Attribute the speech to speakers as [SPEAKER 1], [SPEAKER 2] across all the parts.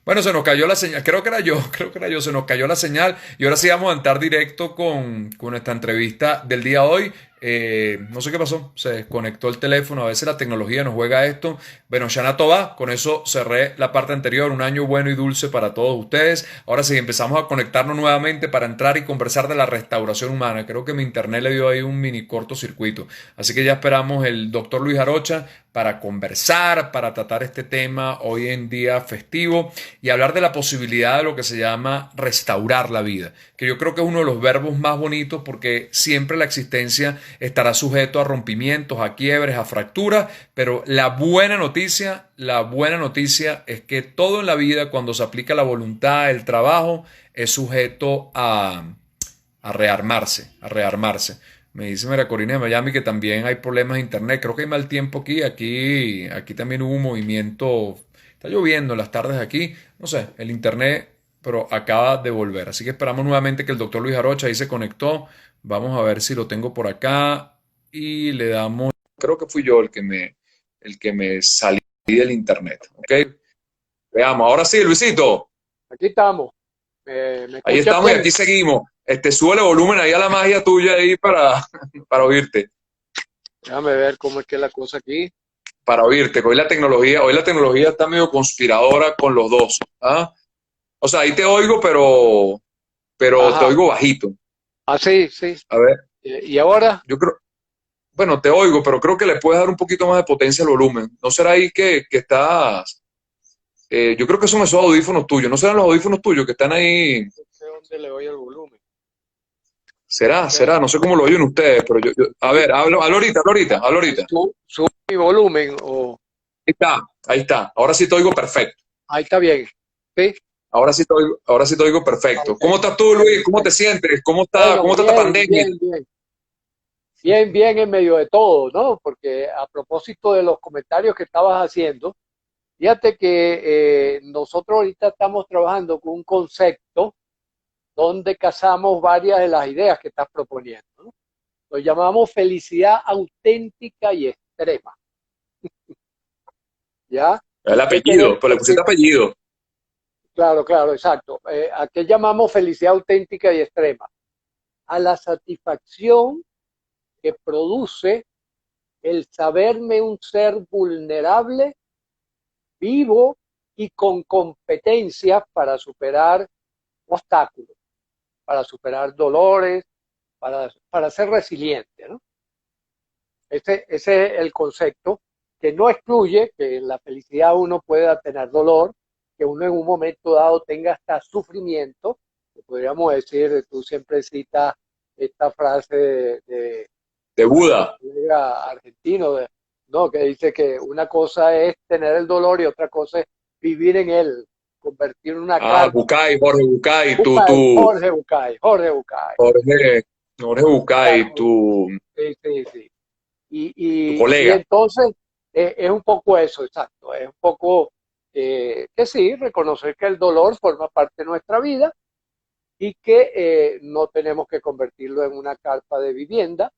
[SPEAKER 1] Bueno, se nos cayó la señal, creo que era yo, creo que era yo, se nos cayó la señal y ahora sí vamos a entrar directo con nuestra entrevista del día de hoy. No sé qué pasó, se desconectó el teléfono, a veces la tecnología nos juega esto. Bueno, Shana Tova, con eso cerré la parte anterior, un año bueno y dulce para todos ustedes. Ahora sí empezamos a conectarnos nuevamente para entrar y conversar de la restauración humana. Creo que mi internet le dio ahí un mini cortocircuito. Así que ya esperamos el doctor Luis Arocha para conversar, para tratar este tema hoy en día festivo y hablar de la posibilidad de lo que se llama restaurar la vida, que yo creo que es uno de los verbos más bonitos porque siempre la existencia estará sujeto a rompimientos, a quiebres, a fracturas, pero la buena noticia es que todo en la vida cuando se aplica la voluntad, el trabajo, es sujeto a rearmarse, a rearmarse. Me dice María Corina de Miami que también hay problemas de internet. Creo que hay mal tiempo aquí también hubo un movimiento. Está lloviendo en las tardes aquí. No sé, el internet, pero acaba de volver. Así que esperamos nuevamente que el doctor Luis Arocha ahí se conectó. Vamos a ver si lo tengo por acá. Y le damos. Creo que fui yo el que me salí del internet. ¿Ok? Veamos. Ahora sí, Luisito.
[SPEAKER 2] Aquí estamos. ¿Me
[SPEAKER 1] Ahí
[SPEAKER 2] escuchas
[SPEAKER 1] estamos y
[SPEAKER 2] bien?
[SPEAKER 1] aquí seguimos. Súbele volumen ahí a la magia tuya ahí para oírte.
[SPEAKER 2] Déjame ver cómo es que es la cosa aquí.
[SPEAKER 1] Para oírte. Que hoy la tecnología está medio conspiradora con los dos. ¿Ah? O sea, ahí te oigo, pero te
[SPEAKER 2] Ajá.
[SPEAKER 1] oigo bajito.
[SPEAKER 2] Ah, sí, sí.
[SPEAKER 1] A ver,
[SPEAKER 2] ¿Y ahora?
[SPEAKER 1] yo creo, bueno, te oigo, pero creo que le puedes dar un poquito más de potencia al volumen. ¿No será ahí que estás? Yo creo que son esos audífonos tuyos. ¿No serán los audífonos tuyos que están ahí?
[SPEAKER 2] No sé dónde le doy el volumen.
[SPEAKER 1] Será,
[SPEAKER 2] Ok.
[SPEAKER 1] será. No sé cómo lo oyen ustedes, pero a ver, hablo ahorita, hablo ahorita, hablo ahorita.
[SPEAKER 2] Subo mi volumen o...
[SPEAKER 1] Ahí está, ahí está. Ahora sí te oigo perfecto.
[SPEAKER 2] Ahí está bien. ¿Sí?
[SPEAKER 1] Ahora sí te oigo perfecto.
[SPEAKER 2] Ok.
[SPEAKER 1] ¿Cómo estás tú, Luis? ¿Cómo te
[SPEAKER 2] Perfecto.
[SPEAKER 1] sientes?
[SPEAKER 2] Bueno,
[SPEAKER 1] ¿Cómo está esta
[SPEAKER 2] bien,
[SPEAKER 1] pandemia?
[SPEAKER 2] bien, bien. Bien, bien en medio de todo, ¿no? Porque a propósito de los comentarios que estabas haciendo, fíjate que nosotros ahorita estamos trabajando con un concepto donde casamos varias de las ideas que estás proponiendo, ¿no? Lo llamamos felicidad auténtica y extrema, ¿ya?
[SPEAKER 1] El
[SPEAKER 2] ¿Qué queremos
[SPEAKER 1] apellido, pues le pusiste
[SPEAKER 2] decir?
[SPEAKER 1] apellido.
[SPEAKER 2] Claro, claro, exacto. ¿A qué llamamos felicidad auténtica y extrema? A la satisfacción que produce el saberme un ser vulnerable, vivo y con competencias para superar obstáculos, para superar dolores, para ser resiliente, ¿no? Ese es el concepto que no excluye que en la felicidad uno pueda tener dolor, que uno en un momento dado tenga hasta sufrimiento. Que podríamos decir, tú siempre citas esta frase
[SPEAKER 1] De
[SPEAKER 2] nuestro
[SPEAKER 1] Buda.
[SPEAKER 2] colega argentino, ¿no? Que dice que una cosa es tener el dolor y otra cosa es vivir en él, convertir en una
[SPEAKER 1] Ah,
[SPEAKER 2] carga.
[SPEAKER 1] Bucay, Jorge Bucay,
[SPEAKER 2] Bucay, Jorge Bucay, Jorge Bucay.
[SPEAKER 1] Jorge, Jorge Bucay,
[SPEAKER 2] Exacto. Sí, sí, sí.
[SPEAKER 1] tu
[SPEAKER 2] Y
[SPEAKER 1] colega.
[SPEAKER 2] entonces es un poco eso, exacto, es un poco que sí, reconocer que el dolor forma parte de nuestra vida y que no tenemos que convertirlo en una carpa de vivienda,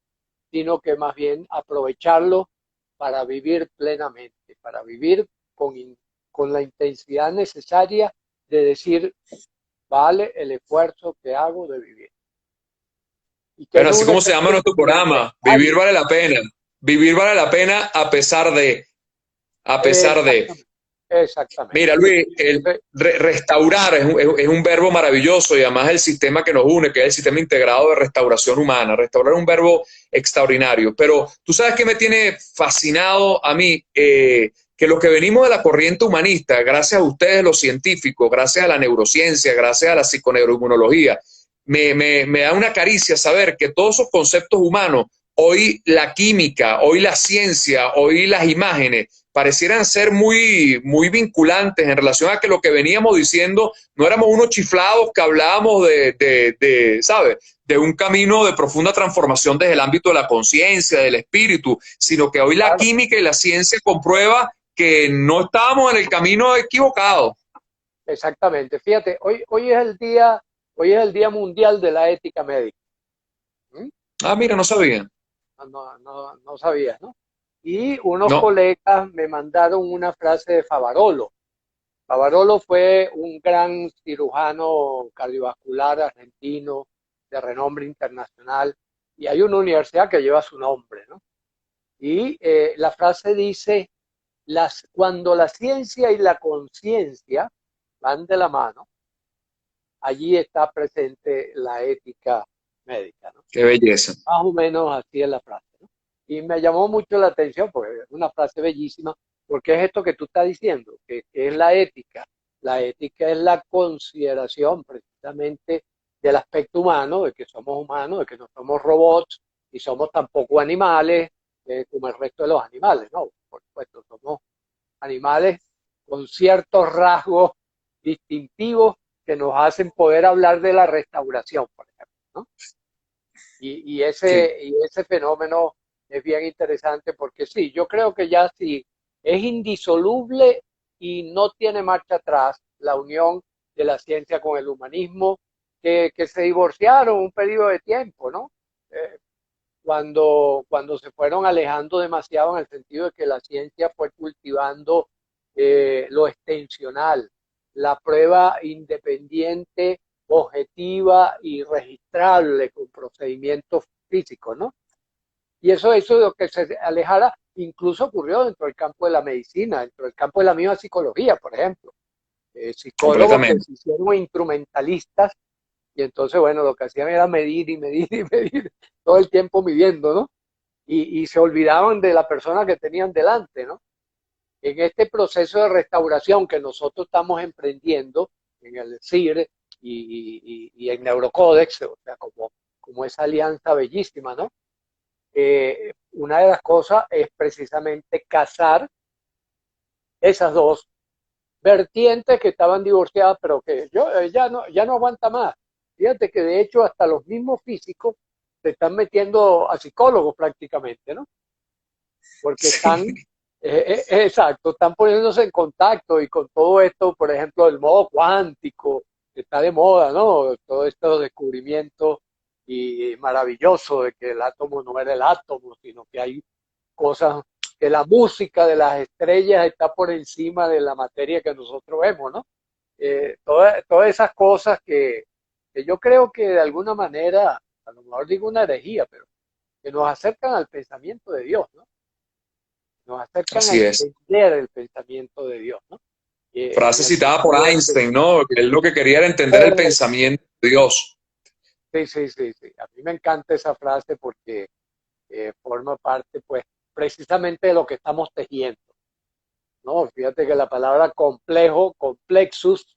[SPEAKER 2] sino que más bien aprovecharlo para vivir plenamente, para vivir con la intensidad necesaria de decir, vale el esfuerzo que hago de vivir. Y que
[SPEAKER 1] Bueno,
[SPEAKER 2] no
[SPEAKER 1] así
[SPEAKER 2] una
[SPEAKER 1] como se llama nuestro
[SPEAKER 2] experiencia
[SPEAKER 1] programa, Vivir
[SPEAKER 2] innecesaria.
[SPEAKER 1] vale la pena. Vivir vale la pena a pesar de.
[SPEAKER 2] Exactamente, exactamente.
[SPEAKER 1] Mira, Luis,
[SPEAKER 2] Entonces,
[SPEAKER 1] restaurar es un verbo maravilloso y además el sistema que nos une, que es el sistema integrado de restauración humana. Restaurar es un verbo extraordinario. Pero tú sabes que me tiene fascinado a mí, que los que venimos de la corriente humanista, gracias a ustedes los científicos, gracias a la neurociencia, gracias a la psiconeuroinmunología, me da una caricia saber que todos esos conceptos humanos, hoy la química, hoy la ciencia, hoy las imágenes, parecieran ser muy vinculantes en relación a que lo que veníamos diciendo no éramos unos chiflados que hablábamos ¿sabes? De un camino de profunda transformación desde el ámbito de la conciencia, del espíritu, sino que hoy la
[SPEAKER 2] claro,
[SPEAKER 1] química y la ciencia comprueba que no estábamos en el camino equivocado.
[SPEAKER 2] exactamente. Fíjate, hoy es el día mundial de la ética médica. ¿Mm?
[SPEAKER 1] Ah, mira, no sabía.
[SPEAKER 2] No sabías, ¿no? Y unos
[SPEAKER 1] No.
[SPEAKER 2] colegas me mandaron una frase de Favarolo. Pavarolo fue un gran cirujano cardiovascular argentino de renombre internacional y hay una universidad que lleva su nombre, ¿no? Y la frase dice, cuando la ciencia y la conciencia van de la mano, allí está presente la ética médica, ¿no?
[SPEAKER 1] Qué belleza.
[SPEAKER 2] Más o menos así es la frase, ¿no? Y me llamó mucho la atención porque es una frase bellísima, porque es esto que tú estás diciendo, que es la ética. La ética es la consideración precisamente del aspecto humano, de que somos humanos, de que no somos robots y somos tampoco animales como el resto de los animales, ¿no? Por supuesto, somos animales con ciertos rasgos distintivos que nos hacen poder hablar de la restauración, por ejemplo, ¿no? Y
[SPEAKER 1] Sí.
[SPEAKER 2] ese fenómeno es bien interesante porque sí, yo creo que ya sí es indisoluble y no tiene marcha atrás la unión de la ciencia con el humanismo, que se divorciaron un periodo de tiempo, ¿no? Eh, cuando se fueron alejando demasiado en el sentido de que la ciencia fue cultivando lo extensional, la prueba independiente, objetiva y registrable con procedimientos físicos, ¿no? Y eso de lo que se alejara incluso ocurrió dentro del campo de la medicina, dentro del campo de la misma psicología, por ejemplo. Psicólogos que
[SPEAKER 1] Completamente.
[SPEAKER 2] se hicieron instrumentalistas y entonces, bueno, lo que hacían era medir y medir y medir todo el tiempo midiendo, ¿no? Y se olvidaban de la persona que tenían delante, ¿no? En este proceso de restauración que nosotros estamos emprendiendo en el CIR y en Neurocodex, o sea, como esa alianza bellísima, ¿no? Una de las cosas es precisamente casar esas dos vertientes que estaban divorciadas, pero que ya no aguanta más. Fíjate que de hecho hasta los mismos físicos se están metiendo a psicólogos prácticamente, ¿no? Porque están,
[SPEAKER 1] Sí.
[SPEAKER 2] exacto, están poniéndose en contacto y con todo esto, por ejemplo, el modo cuántico, que está de moda, ¿no? Todo estos descubrimientos y maravilloso de que el átomo no era el átomo, sino que hay cosas, que la música de las estrellas está por encima de la materia que nosotros vemos, ¿no? Todas esas cosas que yo creo que de alguna manera, a lo mejor digo una herejía, pero que nos acercan al pensamiento de Dios, ¿no? Nos acercan a
[SPEAKER 1] Así es.
[SPEAKER 2] entender el pensamiento de Dios, ¿no?
[SPEAKER 1] Frase
[SPEAKER 2] En el
[SPEAKER 1] citada por
[SPEAKER 2] sentido de que,
[SPEAKER 1] Einstein, ¿no? Que él lo que quería era entender el pensamiento de Dios.
[SPEAKER 2] sí, sí, sí, sí. A mí me encanta esa frase porque forma parte, pues, precisamente de lo que estamos tejiendo, ¿no? Fíjate que la palabra complejo, complexus,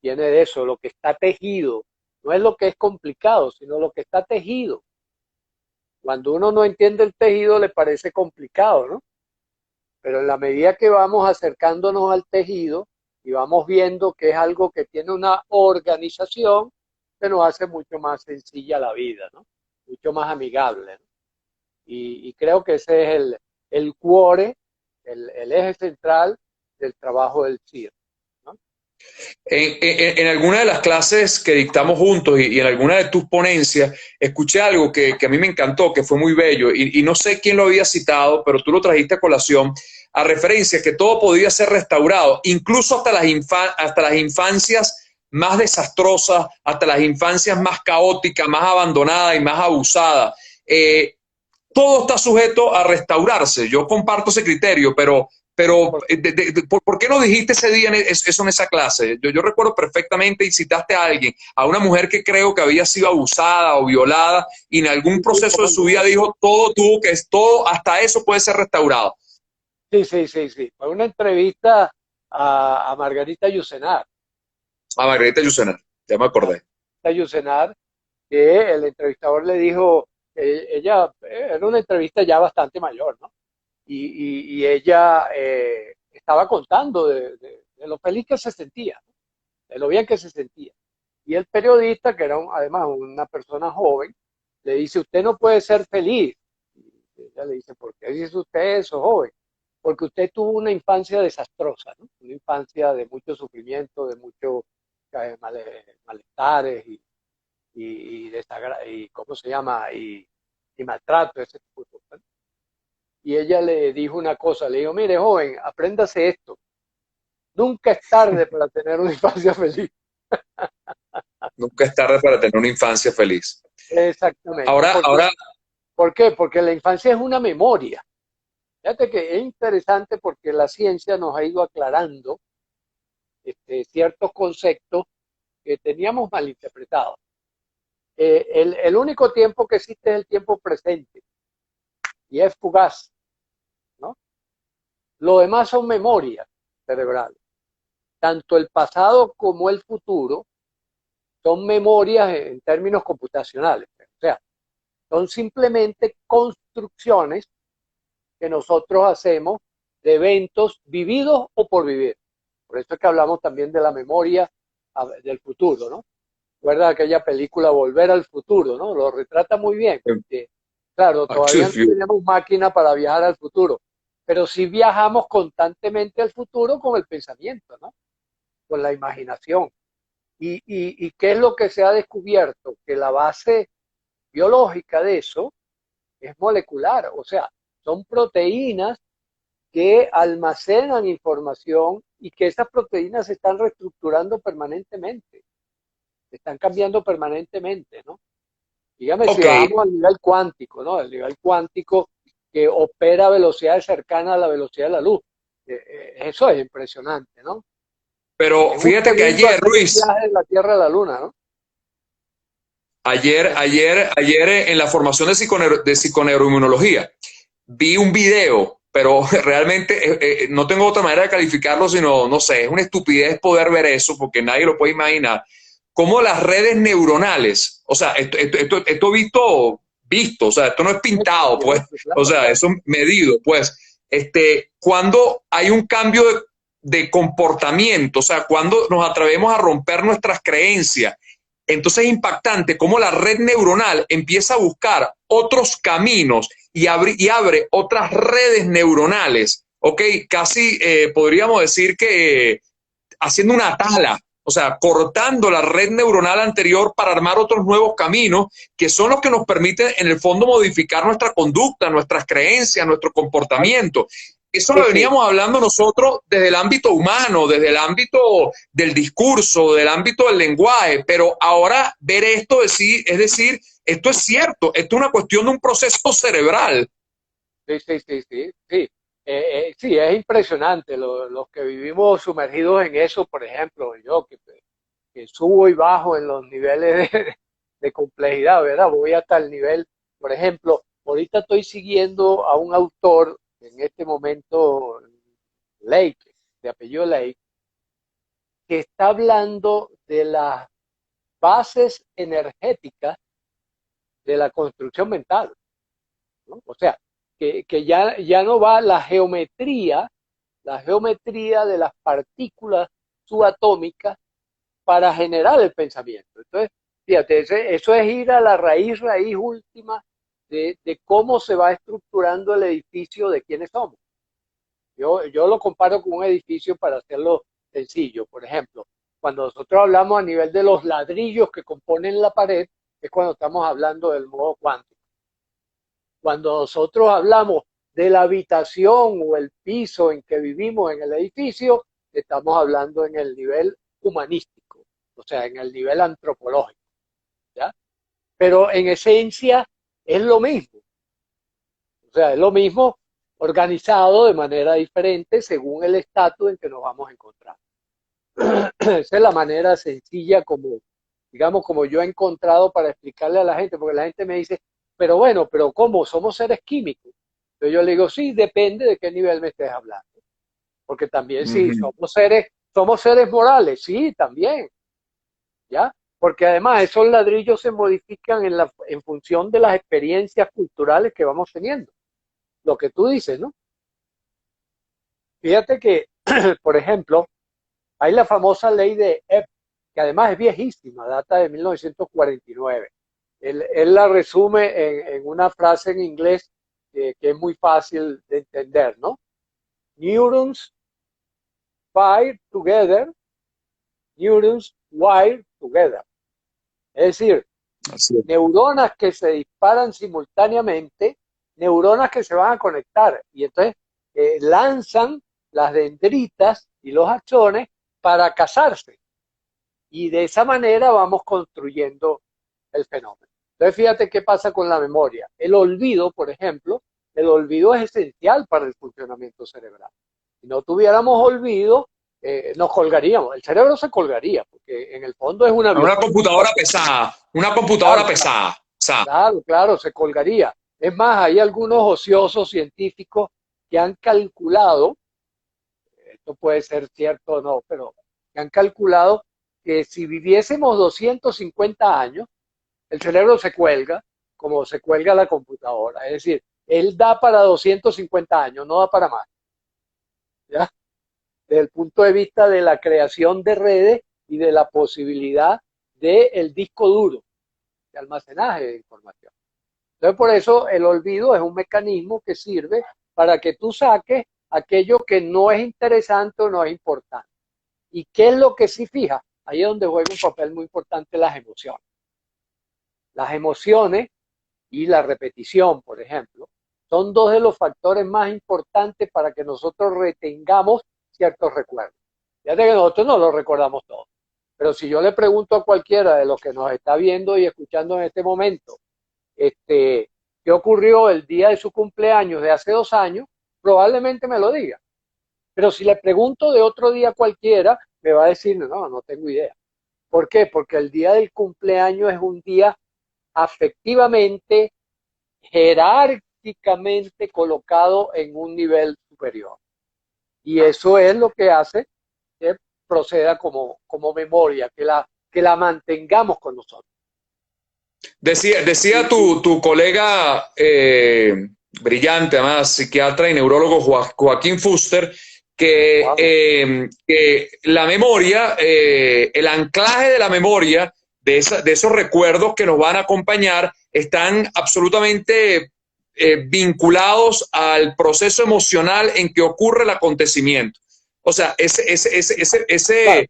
[SPEAKER 2] viene de eso, lo que está tejido. No es lo que es complicado, sino lo que está tejido. Cuando uno no entiende el tejido le parece complicado, ¿no? Pero en la medida que vamos acercándonos al tejido y vamos viendo que es algo que tiene una organización, se nos hace mucho más sencilla la vida, ¿no? Mucho más amigable, ¿no? Y creo que ese es el cuore, el eje central del trabajo del CIR, ¿no?
[SPEAKER 1] En alguna de las clases que dictamos juntos y en alguna de tus ponencias, escuché algo que a mí me encantó, que fue muy bello, y no sé quién lo había citado, pero tú lo trajiste a colación, a referencia que todo podía ser restaurado, incluso hasta las infancias más desastrosas, hasta las infancias más caóticas, más abandonadas y más abusadas. Todo está sujeto a restaurarse. Yo comparto ese criterio, pero ¿por qué no dijiste ese día eso en esa clase? Yo recuerdo perfectamente y citaste a alguien, a una mujer que creo que había sido abusada o violada y en algún
[SPEAKER 2] Sí, sí,
[SPEAKER 1] proceso de
[SPEAKER 2] cómo
[SPEAKER 1] su vida
[SPEAKER 2] no.
[SPEAKER 1] dijo, todo tuvo que, todo, hasta eso puede ser restaurado.
[SPEAKER 2] Sí, sí, sí, sí. Fue una entrevista a Margarita Yusenar.
[SPEAKER 1] A Margarita Yusenar, ya me
[SPEAKER 2] A
[SPEAKER 1] acordé.
[SPEAKER 2] Margarita Yusenar, que el entrevistador le dijo, ella era una entrevista ya bastante mayor, ¿no? Y ella estaba contando de lo feliz que se sentía, ¿no? De lo bien que se sentía. Y el periodista, que era además una persona joven, le dice, usted no puede ser feliz. Y ella le dice, ¿por qué dice usted eso, joven? Porque usted tuvo una infancia desastrosa, ¿no? Una infancia de mucho sufrimiento, de muchos malestares y ¿cómo se llama? Y maltrato, ese tipo de cosas. Y ella le dijo una cosa, le dijo, mire, joven, apréndase esto. Nunca es tarde para tener una infancia feliz.
[SPEAKER 1] Nunca es tarde para tener una infancia feliz.
[SPEAKER 2] Exactamente.
[SPEAKER 1] Ahora,
[SPEAKER 2] ¿Por qué? Porque la infancia es una memoria. Fíjate que es interesante porque la ciencia nos ha ido aclarando ciertos conceptos que teníamos malinterpretados. El único tiempo que existe es el tiempo presente y es fugaz, ¿no? Lo demás son memorias cerebrales. Tanto el pasado como el futuro son memorias en términos computacionales. O sea, son simplemente construcciones que nosotros hacemos de eventos vividos o por vivir. Por eso es que hablamos también de la memoria del futuro, ¿no? Recuerda aquella película Volver al Futuro, ¿no? Lo retrata muy bien. Porque, claro, todavía no tenemos máquina para viajar al futuro, pero sí viajamos constantemente al futuro con el pensamiento, ¿no? Con la imaginación. ¿Y qué es lo que se ha descubierto? Que la base biológica de eso es molecular, o sea, son proteínas que almacenan información y que esas proteínas se están reestructurando permanentemente, se están cambiando permanentemente, ¿no? Dígame si
[SPEAKER 1] ok,
[SPEAKER 2] bajamos al nivel cuántico, ¿no? El nivel cuántico que opera a velocidades cercanas a la velocidad de la luz. Eso es impresionante, ¿no?
[SPEAKER 1] pero
[SPEAKER 2] En un
[SPEAKER 1] fíjate que
[SPEAKER 2] segundo
[SPEAKER 1] ayer,
[SPEAKER 2] hacer un
[SPEAKER 1] Luis,
[SPEAKER 2] viaje de la Tierra a la Luna, ¿no?
[SPEAKER 1] ayer en la formación de psiconeuroinmunología, vi un video, pero realmente no tengo otra manera de calificarlo, sino, no sé, es una estupidez poder ver eso, porque nadie lo puede imaginar, cómo las redes neuronales, o sea, esto visto, o sea, esto no es pintado, pues, o
[SPEAKER 2] Claro,
[SPEAKER 1] sea,
[SPEAKER 2] claro.
[SPEAKER 1] eso es medido, pues, cuando hay un cambio de comportamiento, o sea, cuando nos atrevemos a romper nuestras creencias, entonces es impactante cómo la red neuronal empieza a buscar otros caminos y abre otras redes neuronales, ¿ok? Casi podríamos decir que haciendo una tala, o sea, cortando la red neuronal anterior para armar otros nuevos caminos que son los que nos permiten en el fondo modificar nuestra conducta, nuestras creencias, nuestro comportamiento. Eso
[SPEAKER 2] Sí,
[SPEAKER 1] lo
[SPEAKER 2] sí.
[SPEAKER 1] veníamos hablando nosotros desde el ámbito humano, desde el ámbito del discurso, del ámbito del lenguaje, pero ahora ver esto, es decir, esto es cierto, esto es una cuestión de un proceso cerebral.
[SPEAKER 2] Sí, sí, sí, sí, sí. Sí, es impresionante. Los que vivimos sumergidos en eso, por ejemplo, yo que subo y bajo en los niveles de complejidad, ¿verdad? Voy hasta el nivel, por ejemplo, ahorita estoy siguiendo a un autor, en este momento, Lake, de apellido Lake, que está hablando de las bases energéticas de la construcción mental, ¿no? O sea, que ya no va la geometría de las partículas subatómicas para generar el pensamiento. Entonces, fíjate, eso es ir a la raíz última de cómo se va estructurando el edificio de quiénes somos. Yo lo comparo con un edificio para hacerlo sencillo. Por ejemplo, cuando nosotros hablamos a nivel de los ladrillos que componen la pared, es cuando estamos hablando del modo cuántico. Cuando nosotros hablamos de la habitación o el piso en que vivimos en el edificio, estamos hablando en el nivel humanístico, o sea, en el nivel antropológico, ¿ya? Pero en esencia es lo mismo, o sea, es lo mismo organizado de manera diferente según el estatus en que nos vamos a encontrar. Esa es la manera sencilla como, digamos, como yo he encontrado para explicarle a la gente, porque la gente me dice, pero bueno, pero ¿cómo? ¿Somos seres químicos? Entonces yo le digo, sí, depende de qué nivel me estés hablando. Porque también
[SPEAKER 1] Uh
[SPEAKER 2] sí,
[SPEAKER 1] -huh.
[SPEAKER 2] somos seres morales, sí, también, ¿ya? Porque además esos ladrillos se modifican en función de las experiencias culturales que vamos teniendo. Lo que tú dices, ¿no? Fíjate que, por ejemplo, hay la famosa ley de Epp, que además es viejísima, data de 1949. Él la resume en una frase en inglés que es muy fácil de entender, ¿no? Neurons fire together, neurons wire together. Es decir,
[SPEAKER 1] Así es.
[SPEAKER 2] neuronas que se disparan simultáneamente, neuronas que se van a conectar y entonces lanzan las dendritas y los axones para casarse. Y de esa manera vamos construyendo el fenómeno. Entonces, fíjate qué pasa con la memoria. El olvido, por ejemplo, el olvido es esencial para el funcionamiento cerebral. Si no tuviéramos olvido, nos colgaríamos. El cerebro se colgaría, porque en el fondo es un avión.
[SPEAKER 1] Una computadora pesada, una computadora
[SPEAKER 2] Claro,
[SPEAKER 1] pesada. O sea,
[SPEAKER 2] claro, claro, se colgaría. Es más, hay algunos ociosos científicos que han calculado, esto puede ser cierto o no, pero que han calculado que si viviésemos 250 años, el cerebro se cuelga como se cuelga la computadora. Es decir, él da para 250 años, no da para más. ¿Ya? Desde el punto de vista de la creación de redes y de la posibilidad del disco duro de almacenaje de información. Entonces, por eso el olvido es un mecanismo que sirve para que tú saques aquello que no es interesante o no es importante. ¿Y qué es lo que sí fija? Ahí es donde juega un papel muy importante las emociones. Las emociones y la repetición, por ejemplo, son dos de los factores más importantes para que nosotros retengamos ciertos recuerdos. Fíjate que nosotros no los recordamos todos. Pero si yo le pregunto a cualquiera de los que nos está viendo y escuchando en este momento, qué ocurrió el día de su cumpleaños de hace 2 años, probablemente me lo diga. Pero si le pregunto de otro día cualquiera, me va a decir, no, no tengo idea. ¿Por qué? Porque el día del cumpleaños es un día afectivamente, jerárquicamente colocado en un nivel superior. Y eso es lo que hace que proceda como memoria, que la mantengamos con nosotros.
[SPEAKER 1] decía tu colega brillante, además, psiquiatra y neurólogo Joaquín Fuster,
[SPEAKER 2] Wow.
[SPEAKER 1] que la memoria, el anclaje de la memoria, de esos recuerdos que nos van a acompañar, están absolutamente vinculados al proceso emocional en que ocurre el acontecimiento. O sea,
[SPEAKER 2] Claro,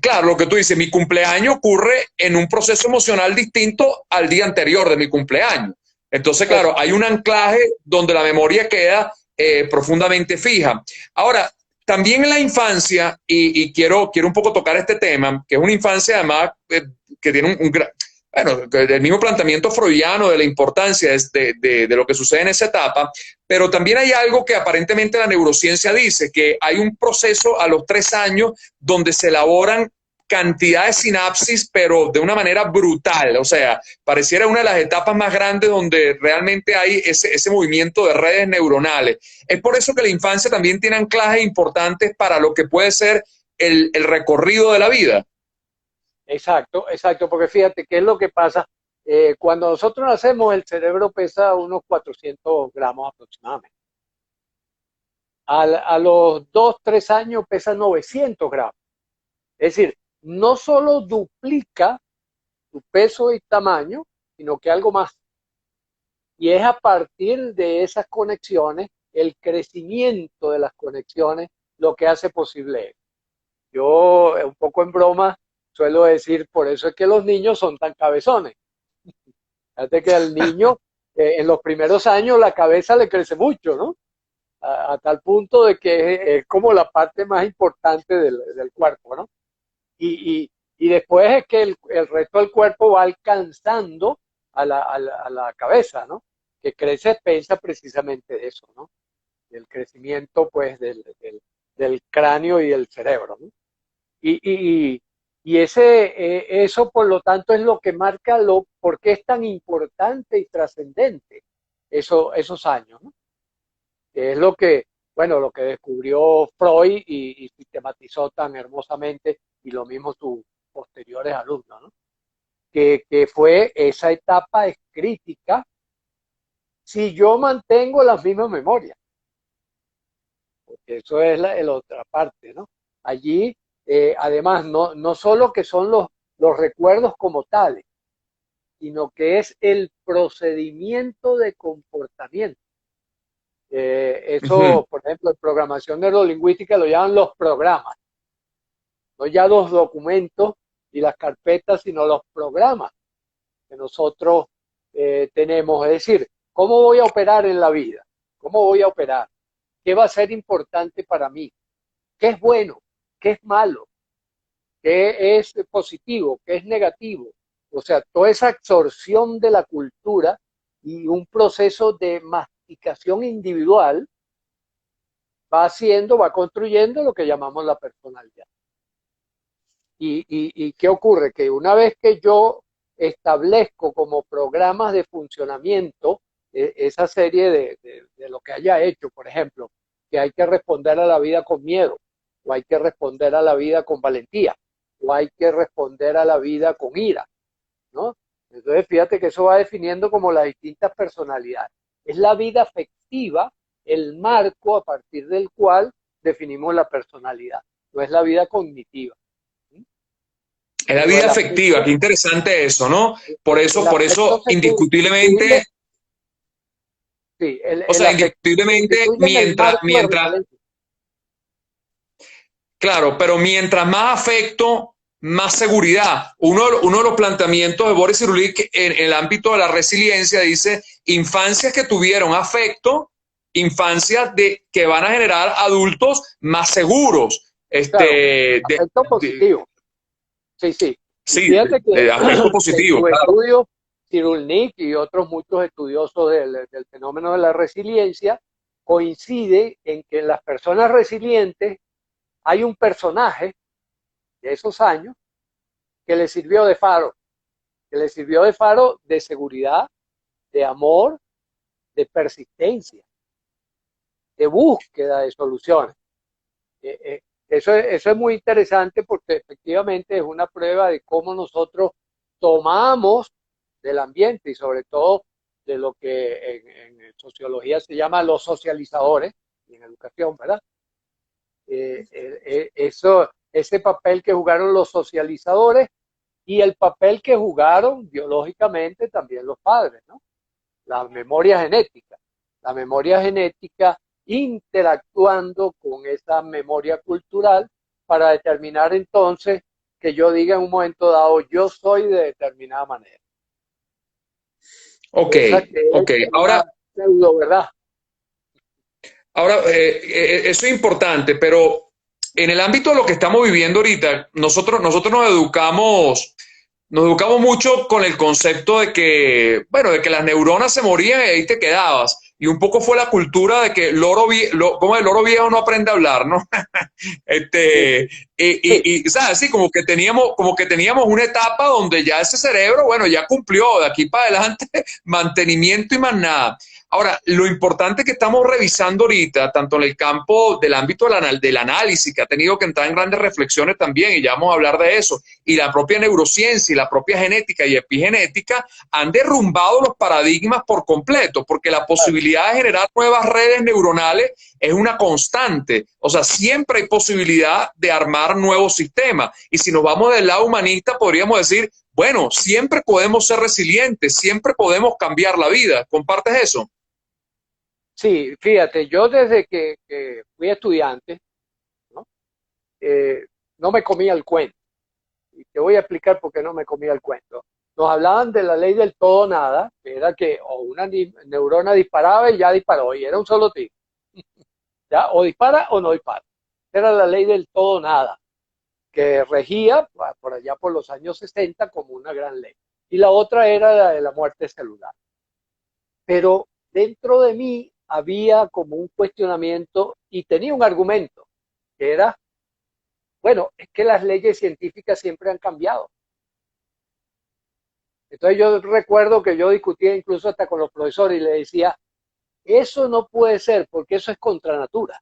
[SPEAKER 1] claro, lo que tú dices, mi cumpleaños ocurre en un proceso emocional distinto al día anterior de mi cumpleaños. Entonces, claro, hay
[SPEAKER 2] exacto.
[SPEAKER 1] un anclaje donde la memoria queda profundamente fija. Ahora, también en la infancia, y quiero un poco tocar este tema, que es una infancia además que tiene bueno, del mismo planteamiento freudiano de la importancia de lo que sucede en esa etapa, pero también hay algo que aparentemente la neurociencia dice, que hay un proceso a los 3 años donde se elaboran cantidad de sinapsis, pero de una manera brutal. O sea, pareciera una de las etapas más grandes donde realmente hay ese movimiento de redes neuronales. Es por eso que la infancia también tiene anclajes importantes para lo que puede ser el recorrido de la vida.
[SPEAKER 2] Exacto, exacto, porque fíjate qué es lo que pasa. Cuando nosotros nacemos, el cerebro pesa unos 400 gramos aproximadamente. A los 2, 3 años pesa 900 gramos. Es decir, no solo duplica su peso y tamaño, sino que algo más. Y es a partir de esas conexiones, el crecimiento de las conexiones, lo que hace posible. Yo, un poco en broma, suelo decir, por eso es que los niños son tan cabezones. Fíjate que al niño, en los primeros años, la cabeza le crece mucho, ¿no? A tal punto de que es como la parte más importante del cuerpo, ¿no? Y después es que el resto del cuerpo va alcanzando a la cabeza, ¿no? Que crece a expensas precisamente de eso, ¿no? Del crecimiento, pues, del cráneo y del cerebro, ¿no? Y, y, y eso, por lo tanto, es lo que marca por qué es tan importante y trascendente esos años, ¿no? Que es bueno, lo que descubrió Freud y sistematizó tan hermosamente, y lo mismo sus posteriores alumnos, ¿no? Que fue esa etapa es crítica si yo mantengo las mismas memorias, porque eso es la otra parte, ¿no? Allí, además, no solo que son los recuerdos como tales, sino que es el procedimiento de comportamiento.
[SPEAKER 1] Uh -huh.
[SPEAKER 2] Eso, por ejemplo, en programación neurolingüística lo llaman los programas, no ya los documentos y las carpetas, sino los programas que nosotros tenemos. Es decir, ¿cómo voy a operar en la vida? ¿Cómo voy a operar? ¿Qué va a ser importante para mí? qué es bueno, qué es malo, qué es positivo, qué es negativo. O sea, toda esa absorción de la cultura y un proceso de masticación individual va haciendo, va construyendo lo que llamamos la personalidad. ¿Y qué ocurre? Que una vez que yo establezco como programas de funcionamiento esa serie de lo que haya hecho, por ejemplo, que hay que responder a la vida con miedo, o hay que responder a la vida con valentía, o hay que responder a la vida con ira, ¿no? Entonces, fíjate que eso va definiendo como las distintas personalidades. Es la vida afectiva el marco a partir del cual definimos la personalidad, no es la vida cognitiva.
[SPEAKER 1] Es la
[SPEAKER 2] Pero
[SPEAKER 1] vida afectiva, qué interesante eso, ¿no?
[SPEAKER 2] el
[SPEAKER 1] Por
[SPEAKER 2] afecto
[SPEAKER 1] eso,
[SPEAKER 2] se
[SPEAKER 1] indiscutiblemente,
[SPEAKER 2] construye, sí,
[SPEAKER 1] o
[SPEAKER 2] el
[SPEAKER 1] sea,
[SPEAKER 2] afecto se
[SPEAKER 1] indiscutiblemente,
[SPEAKER 2] constituye en el marco de
[SPEAKER 1] mientras,
[SPEAKER 2] referencia.
[SPEAKER 1] claro, pero mientras más afecto, más seguridad. Uno de los planteamientos de Boris Cyrulnik en el ámbito de la resiliencia dice, infancias que tuvieron afecto, infancias que van a generar adultos más seguros.
[SPEAKER 2] Claro, afecto positivo. Sí, sí. Y
[SPEAKER 1] Sí,
[SPEAKER 2] fíjate
[SPEAKER 1] de afecto
[SPEAKER 2] que en
[SPEAKER 1] positivo,
[SPEAKER 2] su
[SPEAKER 1] claro.
[SPEAKER 2] estudio, Cyrulnik y otros muchos estudiosos del fenómeno de la resiliencia coincide en que en las personas resilientes hay un personaje de esos años que le sirvió de faro, que le sirvió de faro de seguridad, de amor, de persistencia, de búsqueda de soluciones. Eso es muy interesante porque efectivamente es una prueba de cómo nosotros tomamos del ambiente y sobre todo de lo que en sociología se llama los socializadores y en educación, ¿verdad? Ese papel que jugaron los socializadores y el papel que jugaron biológicamente también los padres, ¿no? La memoria genética. La memoria genética interactuando con esa memoria cultural para determinar entonces que yo diga en un momento dado, yo soy de determinada manera.
[SPEAKER 1] Ok,
[SPEAKER 2] Esa que
[SPEAKER 1] ok.
[SPEAKER 2] es una pseudo verdad.
[SPEAKER 1] Ahora, eso es importante, pero en el ámbito de lo que estamos viviendo ahorita, nosotros nos educamos mucho con el concepto de que, bueno, de que las neuronas se morían y ahí te quedabas. Y un poco fue la cultura de que como el loro viejo no aprende a hablar, ¿no?
[SPEAKER 2] Sí,
[SPEAKER 1] Este,
[SPEAKER 2] sí, sí,
[SPEAKER 1] ¿sabes? Sí, como que teníamos una etapa donde ya ese cerebro, bueno, ya cumplió, de aquí para adelante, mantenimiento y más nada. Ahora, lo importante que estamos revisando ahorita, tanto en el campo del ámbito del análisis, que ha tenido que entrar en grandes reflexiones también, y ya vamos a hablar de eso, y la propia neurociencia y la propia genética y epigenética han derrumbado los paradigmas por completo, porque la
[SPEAKER 2] claro.
[SPEAKER 1] posibilidad de generar nuevas redes neuronales es una constante. O sea, siempre hay posibilidad de armar nuevos sistemas. Y si nos vamos del lado humanista, podríamos decir, bueno, siempre podemos ser resilientes, siempre podemos cambiar la vida. ¿Compartes eso?
[SPEAKER 2] Sí, fíjate, yo desde que fui estudiante, ¿no? Eh, no me comía el cuento. Y te voy a explicar por qué no me comía el cuento. Nos hablaban de la ley del todo nada, que era que o una neurona disparaba y ya disparó, y era un solo tiro. ¿Ya? O dispara o no dispara. Era la ley del todo nada, que regía por allá por los años 60 como una gran ley. Y la otra era la de la muerte celular. Pero dentro de mí había como un cuestionamiento y tenía un argumento, que era, bueno, es que las leyes científicas siempre han cambiado. Entonces yo recuerdo que yo discutía incluso hasta con los profesores y le decía, eso no puede ser porque eso es contra natura.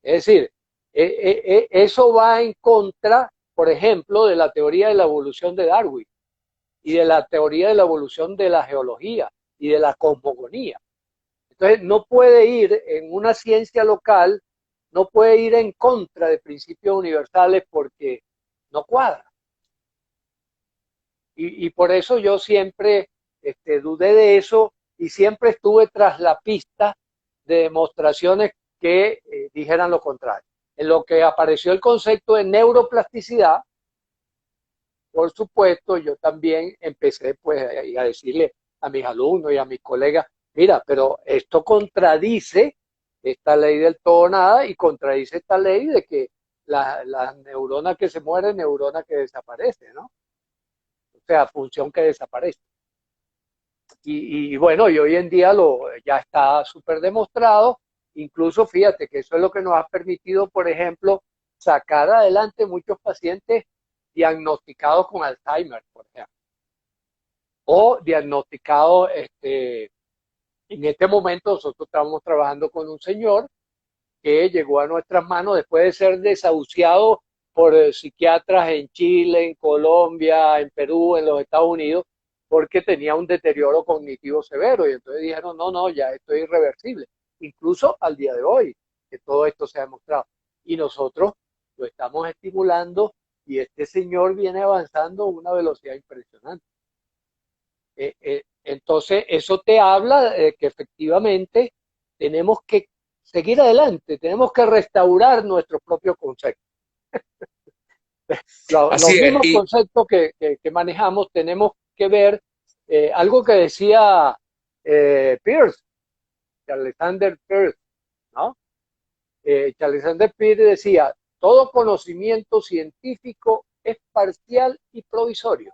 [SPEAKER 2] Es decir, eso va en contra, por ejemplo, de la teoría de la evolución de Darwin y de la teoría de la evolución de la geología y de la cosmogonía. Entonces, no puede ir en una ciencia local, no puede ir en contra de principios universales porque no cuadra. Y por eso yo siempre dudé de eso y siempre estuve tras la pista de demostraciones que dijeran lo contrario. En lo que apareció el concepto de neuroplasticidad, por supuesto, yo también empecé pues a decirle a mis alumnos y a mis colegas, mira, pero esto contradice esta ley del todo o nada y contradice esta ley de que la neurona que se muere, neurona que desaparece, ¿no? O sea, función que desaparece. Y bueno, y hoy en día ya está súper demostrado. Incluso fíjate que eso es lo que nos ha permitido, por ejemplo, sacar adelante muchos pacientes diagnosticados con Alzheimer, por ejemplo, o diagnosticados, en este momento nosotros estamos trabajando con un señor que llegó a nuestras manos después de ser desahuciado por psiquiatras en Chile, en Colombia, en Perú, en los Estados Unidos, porque tenía un deterioro cognitivo severo. Y entonces dijeron, no, no, ya esto es irreversible. Incluso al día de hoy, que todo esto se ha demostrado. Y nosotros lo estamos estimulando y este señor viene avanzando a una velocidad impresionante. Entonces, eso te habla de que efectivamente tenemos que seguir adelante, tenemos que restaurar nuestros propios conceptos. Los
[SPEAKER 1] Así es.
[SPEAKER 2] mismos
[SPEAKER 1] Y
[SPEAKER 2] conceptos que manejamos tenemos que ver algo que decía Peirce, Alexander Peirce, ¿no? Alexander Peirce decía, todo conocimiento científico es parcial y provisorio.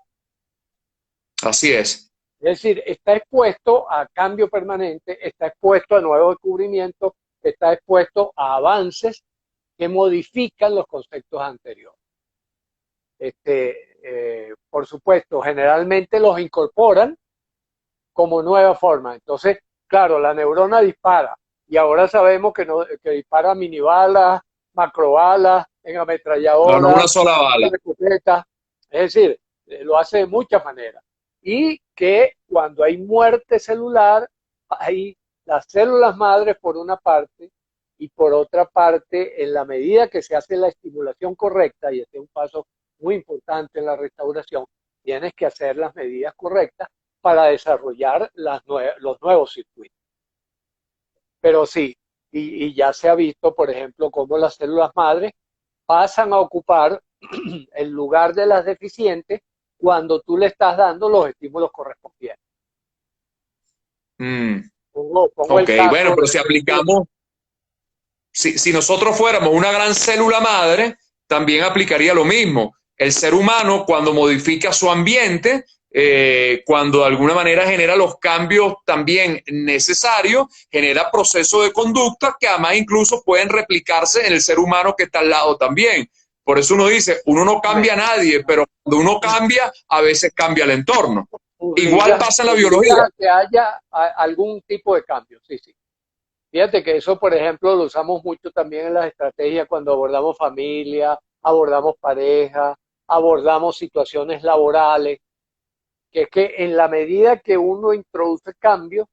[SPEAKER 1] así es.
[SPEAKER 2] Es decir, está expuesto a cambio permanente, está expuesto a nuevos descubrimientos, está expuesto a avances que modifican los conceptos anteriores. Por supuesto, generalmente los incorporan como nueva forma. Entonces, claro, la neurona dispara y ahora sabemos que, no, que dispara minibalas, macrobalas, en
[SPEAKER 1] No, no
[SPEAKER 2] ametralladoras,
[SPEAKER 1] una sola
[SPEAKER 2] en
[SPEAKER 1] bala.
[SPEAKER 2] escopetas. Es decir, lo hace de muchas maneras. Y que cuando hay muerte celular, hay las células madres por una parte y por otra parte, en la medida que se hace la estimulación correcta, y este es un paso muy importante en la restauración, tienes que hacer las medidas correctas para desarrollar los nuevos circuitos. Pero sí, y ya se ha visto, por ejemplo, cómo las células madres pasan a ocupar el lugar de las deficientes cuando tú le estás dando los estímulos correspondientes.
[SPEAKER 1] Mm,
[SPEAKER 2] Pongo
[SPEAKER 1] ok,
[SPEAKER 2] el
[SPEAKER 1] bueno,
[SPEAKER 2] caso
[SPEAKER 1] pero
[SPEAKER 2] de,
[SPEAKER 1] si aplicamos, si nosotros fuéramos una gran célula madre, también aplicaría lo mismo. El ser humano, cuando modifica su ambiente, cuando de alguna manera genera los cambios también necesarios, genera procesos de conducta que además incluso pueden replicarse en el ser humano que está al lado también. Por eso uno dice, uno no cambia a nadie, pero cuando uno cambia, a veces cambia el entorno. Igual pasa en la
[SPEAKER 2] obligas
[SPEAKER 1] biología.
[SPEAKER 2] a que haya algún tipo de cambio, sí, sí. Fíjate que eso, por ejemplo, lo usamos mucho también en las estrategias cuando abordamos familia, abordamos pareja, abordamos situaciones laborales, que es que en la medida que uno introduce cambios,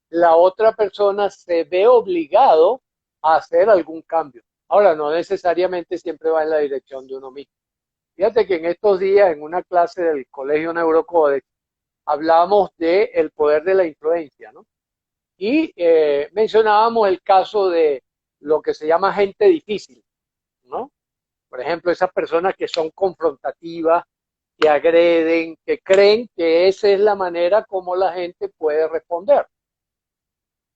[SPEAKER 2] la otra persona se ve obligado a hacer algún cambio. Ahora, no necesariamente siempre va en la dirección de uno mismo. Fíjate que en estos días, en una clase del Colegio Neurocodex, hablamos del poder de la influencia, ¿no? Y mencionábamos el caso de lo que se llama gente difícil, ¿no? Por ejemplo, esas personas que son confrontativas, que agreden, que creen que esa es la manera como la gente puede responder.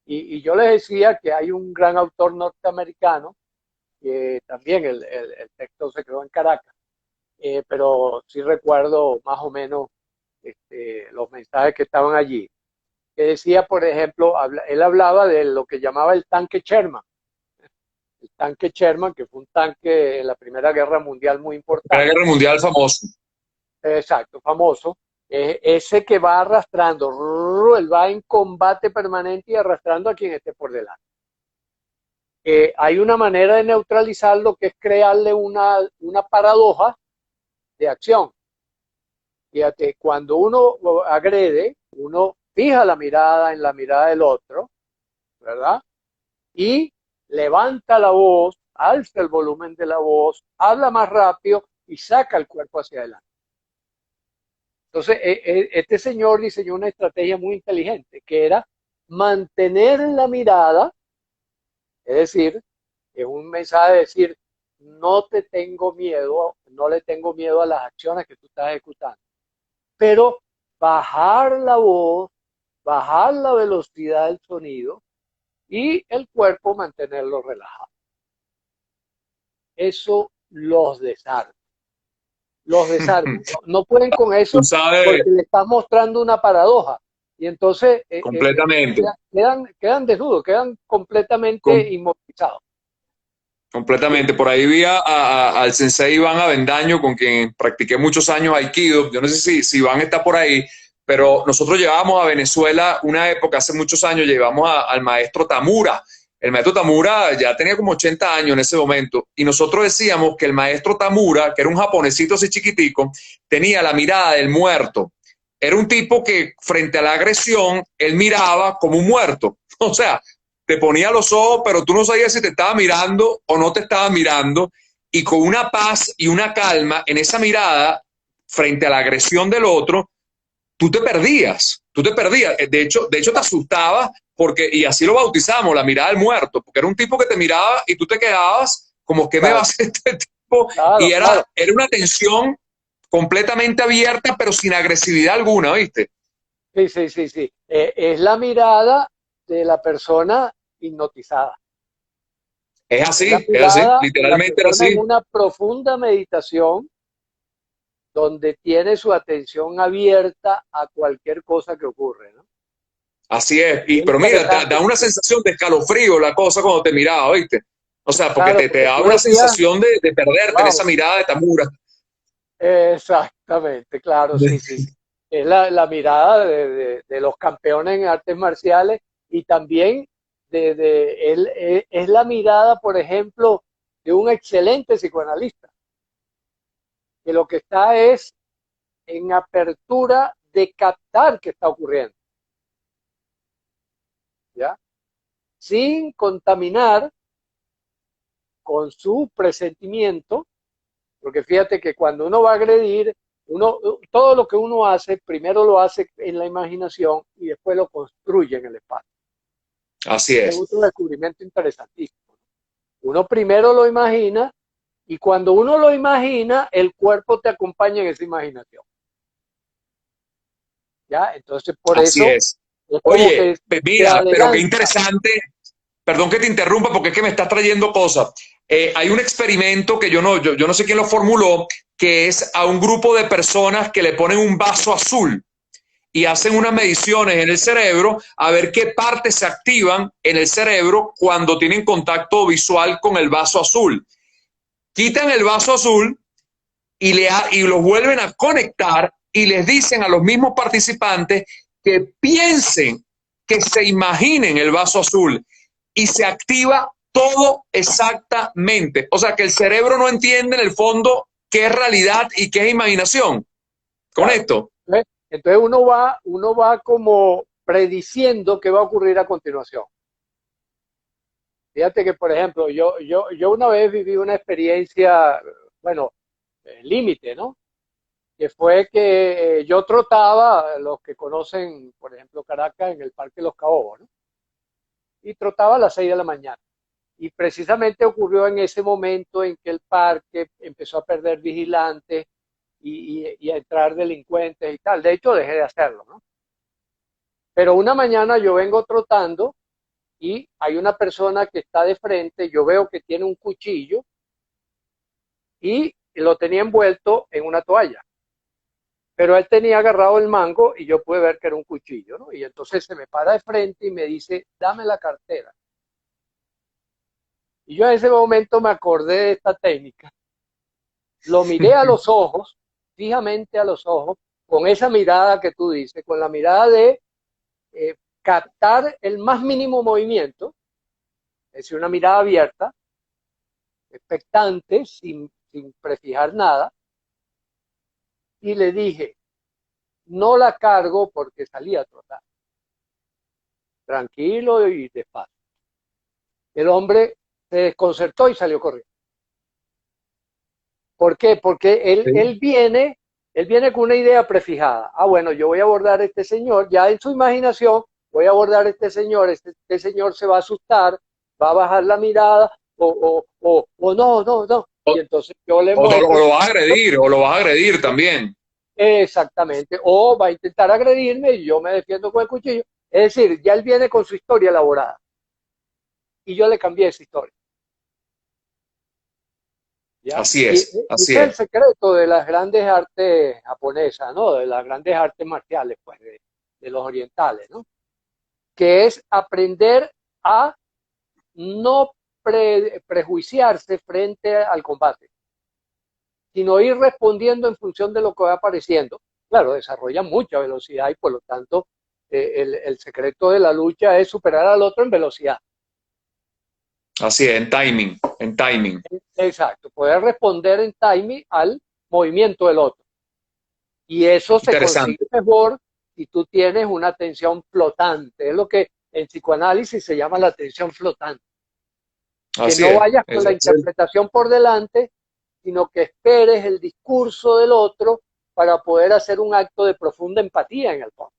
[SPEAKER 2] Y yo les decía que hay un gran autor norteamericano, que también el texto se creó en Caracas, pero sí recuerdo más o menos los mensajes que estaban allí, que decía, por ejemplo, él hablaba de lo que llamaba el tanque Sherman. El tanque Sherman, que fue un tanque en la Primera Guerra Mundial muy
[SPEAKER 1] La
[SPEAKER 2] importante,
[SPEAKER 1] guerra mundial famoso.
[SPEAKER 2] exacto, famoso, ese que va arrastrando, él va en combate permanente y arrastrando a quien esté por delante. Hay una manera de neutralizarlo que es crearle una paradoja de acción. Fíjate, cuando uno agrede, uno fija la mirada en la mirada del otro, ¿verdad? Y levanta la voz, alza el volumen de la voz, habla más rápido y saca el cuerpo hacia adelante. Entonces, este señor diseñó una estrategia muy inteligente, que era mantener la mirada, es decir, es un mensaje de decir, no te tengo miedo, no le tengo miedo a las acciones que tú estás ejecutando, pero bajar la voz, bajar la velocidad del sonido y el cuerpo mantenerlo relajado. Eso los desarma. Los desarma. No, no pueden con
[SPEAKER 1] Tú
[SPEAKER 2] eso
[SPEAKER 1] sabes,
[SPEAKER 2] porque le estás mostrando una paradoja. Y entonces
[SPEAKER 1] completamente.
[SPEAKER 2] quedan desnudos, quedan completamente inmovilizados. Sí,
[SPEAKER 1] Completamente. Por ahí vi al sensei Iván Avendaño, con quien practiqué muchos años Aikido. Yo no sé si Iván está por ahí, pero nosotros llevábamos a Venezuela una época, hace muchos años, llevamos al maestro Tamura. El maestro Tamura ya tenía como 80 años en ese momento, y nosotros decíamos que el maestro Tamura, que era un japonesito así chiquitico, tenía la mirada del muerto. Era un tipo que frente a la agresión, él miraba como un muerto. O sea, te ponía los ojos, pero tú no sabías si te estaba mirando o no te estaba mirando, y con una paz y una calma en esa mirada frente a la agresión del otro, tú te perdías. De hecho te asustabas porque, y así lo bautizamos, la mirada del muerto, porque era un tipo que te miraba y tú te quedabas como, ¿qué me va a
[SPEAKER 2] claro,
[SPEAKER 1] hacer este tipo? Y
[SPEAKER 2] claro, claro.
[SPEAKER 1] era una tensión completamente abierta, pero sin agresividad alguna, ¿viste?
[SPEAKER 2] Sí, sí, sí, sí. Es la mirada de la persona hipnotizada.
[SPEAKER 1] Es así,
[SPEAKER 2] De la
[SPEAKER 1] literalmente era
[SPEAKER 2] persona en
[SPEAKER 1] así.
[SPEAKER 2] una profunda meditación donde tiene su atención abierta a cualquier cosa que ocurre, ¿no?
[SPEAKER 1] Así es,
[SPEAKER 2] Es
[SPEAKER 1] pero mira,
[SPEAKER 2] interesante,
[SPEAKER 1] da una sensación de escalofrío la cosa cuando te miraba, ¿viste? O sea, porque
[SPEAKER 2] claro,
[SPEAKER 1] te
[SPEAKER 2] porque
[SPEAKER 1] da
[SPEAKER 2] tú
[SPEAKER 1] una
[SPEAKER 2] decías,
[SPEAKER 1] sensación de perderte en esa
[SPEAKER 2] wow,
[SPEAKER 1] mirada de Tamura.
[SPEAKER 2] exactamente, claro, sí, sí, sí. Es la mirada de los campeones en artes marciales y también es la mirada, por ejemplo, de un excelente psicoanalista, que lo que está es en apertura de captar qué está ocurriendo, ¿ya? Sin contaminar con su presentimiento, porque fíjate que cuando uno va a agredir, todo lo que uno hace, primero lo hace en la imaginación y después lo construye en el espacio.
[SPEAKER 1] Así
[SPEAKER 2] Ese es
[SPEAKER 1] es,
[SPEAKER 2] otro descubrimiento interesantísimo. Uno primero lo imagina y cuando uno lo imagina, el cuerpo te acompaña en esa imaginación. ¿Ya? Entonces, por
[SPEAKER 1] así
[SPEAKER 2] eso
[SPEAKER 1] es.
[SPEAKER 2] es como
[SPEAKER 1] Oye,
[SPEAKER 2] que se
[SPEAKER 1] mira, pero qué
[SPEAKER 2] adelanta.
[SPEAKER 1] interesante, perdón que te interrumpa porque es que me estás trayendo cosas. Hay un experimento que yo no sé quién lo formuló, que es a un grupo de personas que le ponen un vaso azul y hacen unas mediciones en el cerebro a ver qué partes se activan en el cerebro cuando tienen contacto visual con el vaso azul. Quitan el vaso azul y los vuelven a conectar y les dicen a los mismos participantes que piensen, que se imaginen el vaso azul y se activa todo exactamente. O sea que el cerebro no entiende en el fondo qué es realidad y qué es imaginación. Con
[SPEAKER 2] Claro.
[SPEAKER 1] esto,
[SPEAKER 2] Entonces uno va como prediciendo qué va a ocurrir a continuación. Fíjate que, por ejemplo, yo una vez viví una experiencia, bueno, límite, ¿no? Que fue que yo trotaba, los que conocen, por ejemplo, Caracas, en el Parque Los Caobos, ¿no? Y trotaba a las 6 de la mañana. Y precisamente ocurrió en ese momento en que el parque empezó a perder vigilantes y a entrar delincuentes y tal. De hecho, dejé de hacerlo, ¿no? Pero una mañana yo vengo trotando y hay una persona que está de frente, yo veo que tiene un cuchillo y lo tenía envuelto en una toalla. Pero él tenía agarrado el mango y yo pude ver que era un cuchillo, ¿no? Y entonces se me para de frente y me dice, dame la cartera. Y yo en ese momento me acordé de esta técnica. Lo miré a los ojos, fijamente a los ojos, con esa mirada que tú dices, con la mirada de captar el más mínimo movimiento, es decir, una mirada abierta, expectante, sin prefijar nada, y le dije, no la cargo porque salí a trotar, tranquilo y despacio. El hombre se desconcertó y salió corriendo. ¿Por qué? Porque él viene con una idea prefijada. Ah, bueno, yo voy a abordar a este señor, ya en su imaginación, voy a abordar a este señor se va a asustar, va a bajar la mirada, o no, no, no. Y entonces yo le
[SPEAKER 1] o
[SPEAKER 2] muestro,
[SPEAKER 1] lo vas a agredir, o lo vas a agredir también.
[SPEAKER 2] exactamente, o va a intentar agredirme y yo me defiendo con el cuchillo. Es decir, ya él viene con su historia elaborada. y yo le cambié esa historia. ¿Ya?
[SPEAKER 1] Así
[SPEAKER 2] Y
[SPEAKER 1] es,
[SPEAKER 2] ese
[SPEAKER 1] así
[SPEAKER 2] es el
[SPEAKER 1] es.
[SPEAKER 2] secreto de las grandes artes japonesas, ¿no? De las grandes artes marciales, pues, de los orientales, ¿no? Que es aprender a no prejuiciarse frente al combate, sino ir respondiendo en función de lo que va apareciendo. Claro, desarrollan mucha velocidad y por lo tanto el secreto de la lucha es superar al otro en velocidad.
[SPEAKER 1] Así es, en timing.
[SPEAKER 2] Exacto, poder responder en timing al movimiento del otro. Y eso se consigue
[SPEAKER 1] Interesante.
[SPEAKER 2] mejor si tú tienes una atención flotante. Es lo que en psicoanálisis se llama la atención flotante. Que
[SPEAKER 1] Así
[SPEAKER 2] no
[SPEAKER 1] es.
[SPEAKER 2] vayas con la interpretación por delante, sino que esperes el discurso del otro para poder hacer un acto de profunda empatía en el fondo.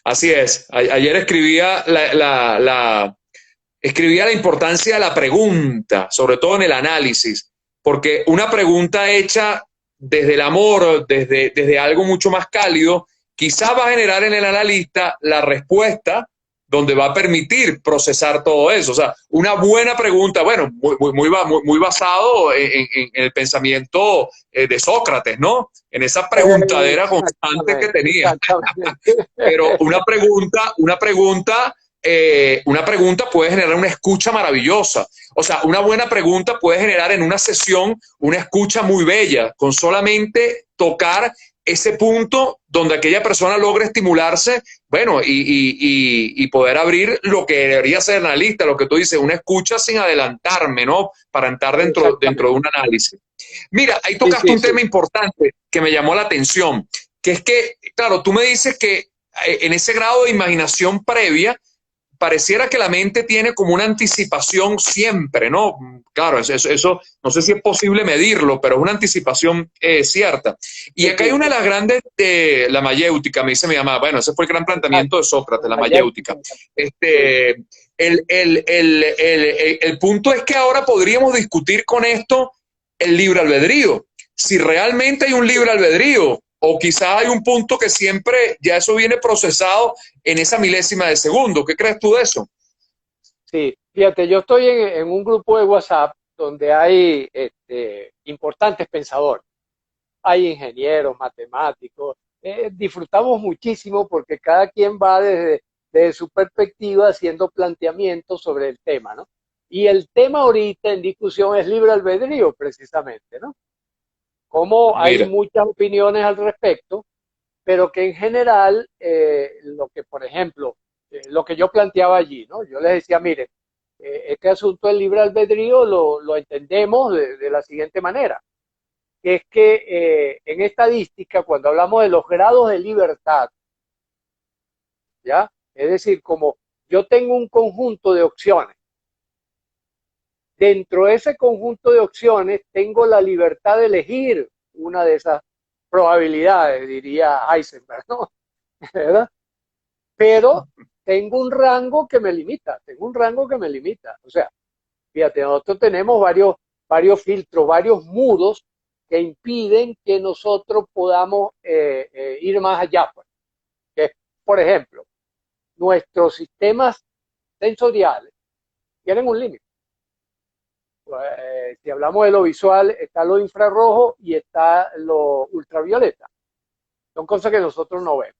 [SPEAKER 1] Así es. Ayer escribía escribía la importancia de la pregunta, sobre todo en el análisis, porque una pregunta hecha desde el amor, desde algo mucho más cálido, quizá va a generar en el analista la respuesta donde va a permitir procesar todo eso. O sea, una buena pregunta, bueno, muy basado en el pensamiento de Sócrates, ¿no? En esa preguntadera constante que
[SPEAKER 2] Exactamente,
[SPEAKER 1] tenía.
[SPEAKER 2] exactamente.
[SPEAKER 1] Pero una pregunta puede generar una escucha maravillosa. O sea, una buena pregunta puede generar en una sesión una escucha muy bella, con solamente tocar ese punto donde aquella persona logre estimularse, bueno, y poder abrir lo que debería ser la lista, lo que tú dices, una escucha sin adelantarme, ¿no? Para entrar dentro de
[SPEAKER 2] Exactamente.
[SPEAKER 1] un análisis. Mira, ahí
[SPEAKER 2] Sí,
[SPEAKER 1] tocaste
[SPEAKER 2] sí,
[SPEAKER 1] un tema
[SPEAKER 2] sí.
[SPEAKER 1] importante que me llamó la atención, que es que, claro, tú me dices que en ese grado de imaginación previa, pareciera que la mente tiene como una anticipación siempre, ¿no? Claro, eso no sé si es posible medirlo, pero es una anticipación cierta. Y
[SPEAKER 2] Sí,
[SPEAKER 1] acá hay
[SPEAKER 2] sí,
[SPEAKER 1] una de las grandes de la mayéutica, me dice mi mamá, bueno, ese fue el gran planteamiento
[SPEAKER 2] exacto.
[SPEAKER 1] de Sócrates,
[SPEAKER 2] La
[SPEAKER 1] la
[SPEAKER 2] mayéutica.
[SPEAKER 1] mayéutica.
[SPEAKER 2] Sí.
[SPEAKER 1] Este, el punto es que ahora podríamos discutir con esto el libre albedrío. Si realmente hay un libre albedrío, o quizás hay un punto que siempre ya eso viene procesado en esa milésima de segundo. ¿Qué crees tú de eso?
[SPEAKER 2] Sí, fíjate, yo estoy en un grupo de WhatsApp donde hay importantes pensadores. Hay ingenieros, matemáticos. Disfrutamos muchísimo porque cada quien va desde su perspectiva haciendo planteamientos sobre el tema, ¿no? Y el tema ahorita en discusión es libre albedrío, precisamente, ¿no? Como hay
[SPEAKER 1] Mira,
[SPEAKER 2] muchas opiniones al respecto, pero que en general, lo que, por ejemplo, lo que yo planteaba allí, ¿no? Yo les decía, mire, este asunto del libre albedrío lo entendemos de la siguiente manera, que es que en estadística, cuando hablamos de los grados de libertad, ¿ya? Es decir, como yo tengo un conjunto de opciones, dentro de ese conjunto de opciones tengo la libertad de elegir una de esas probabilidades, diría Heisenberg, ¿no? ¿Verdad? Pero tengo un rango que me limita, tengo un rango que me limita. O sea, fíjate, nosotros tenemos varios filtros, varios muros que impiden que nosotros podamos ir más allá. Pues. Que, por ejemplo, nuestros sistemas sensoriales tienen un límite. Si hablamos de lo visual, está lo infrarrojo y está lo ultravioleta. Son cosas que nosotros no vemos.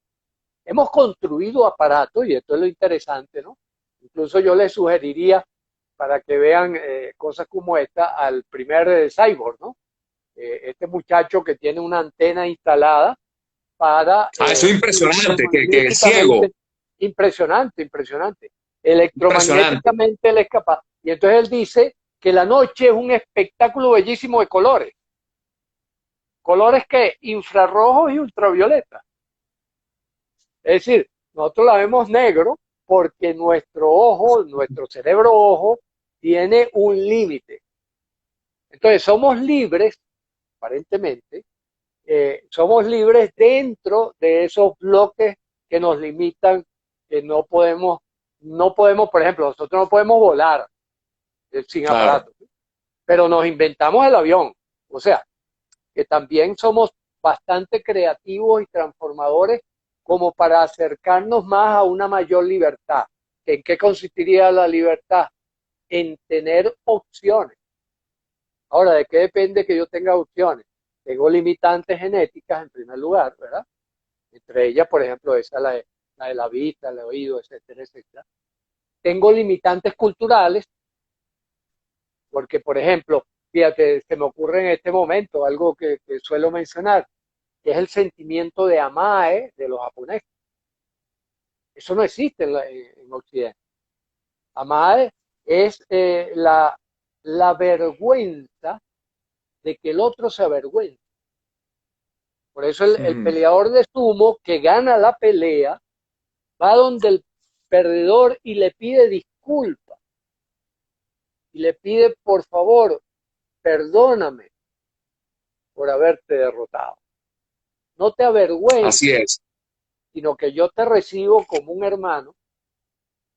[SPEAKER 2] Hemos construido aparatos, y esto es lo interesante, ¿no? Incluso yo les sugeriría para que vean cosas como esta al primer cyborg, ¿no? Este muchacho que tiene una antena instalada para
[SPEAKER 1] eso es impresionante, que el ciego,
[SPEAKER 2] electromagnéticamente, impresionante, impresionante,
[SPEAKER 1] impresionante.
[SPEAKER 2] electromagnéticamente él es capaz. Y entonces él dice que la noche es un espectáculo bellísimo de colores. Colores que infrarrojos y ultravioleta. Es decir, nosotros la vemos negro porque nuestro ojo, nuestro cerebro ojo, tiene un límite. Entonces somos libres, aparentemente, somos libres dentro de esos bloques que nos limitan, que no podemos, por ejemplo, nosotros no podemos volar sin
[SPEAKER 1] Claro.
[SPEAKER 2] aparato, pero nos inventamos el avión. O sea, que también somos bastante creativos y transformadores como para acercarnos más a una mayor libertad. ¿En qué consistiría la libertad? En tener opciones. Ahora, ¿de qué depende que yo tenga opciones? Tengo limitantes genéticas en primer lugar, ¿verdad? Entre ellas, por ejemplo, esa la de la vista, el oído, etcétera, etcétera. Tengo limitantes culturales, porque, por ejemplo, fíjate, se me ocurre en este momento algo que suelo mencionar, que es el sentimiento de amae de los japoneses. Eso no existe en Occidente. Amae es la vergüenza de que el otro se avergüenza. Por eso el
[SPEAKER 1] Mm,
[SPEAKER 2] peleador de sumo que gana la pelea va donde el perdedor y le pide disculpas y le pide, por favor, perdóname por haberte derrotado. No te
[SPEAKER 1] así
[SPEAKER 2] avergüences,
[SPEAKER 1] es,
[SPEAKER 2] sino que yo te recibo como un hermano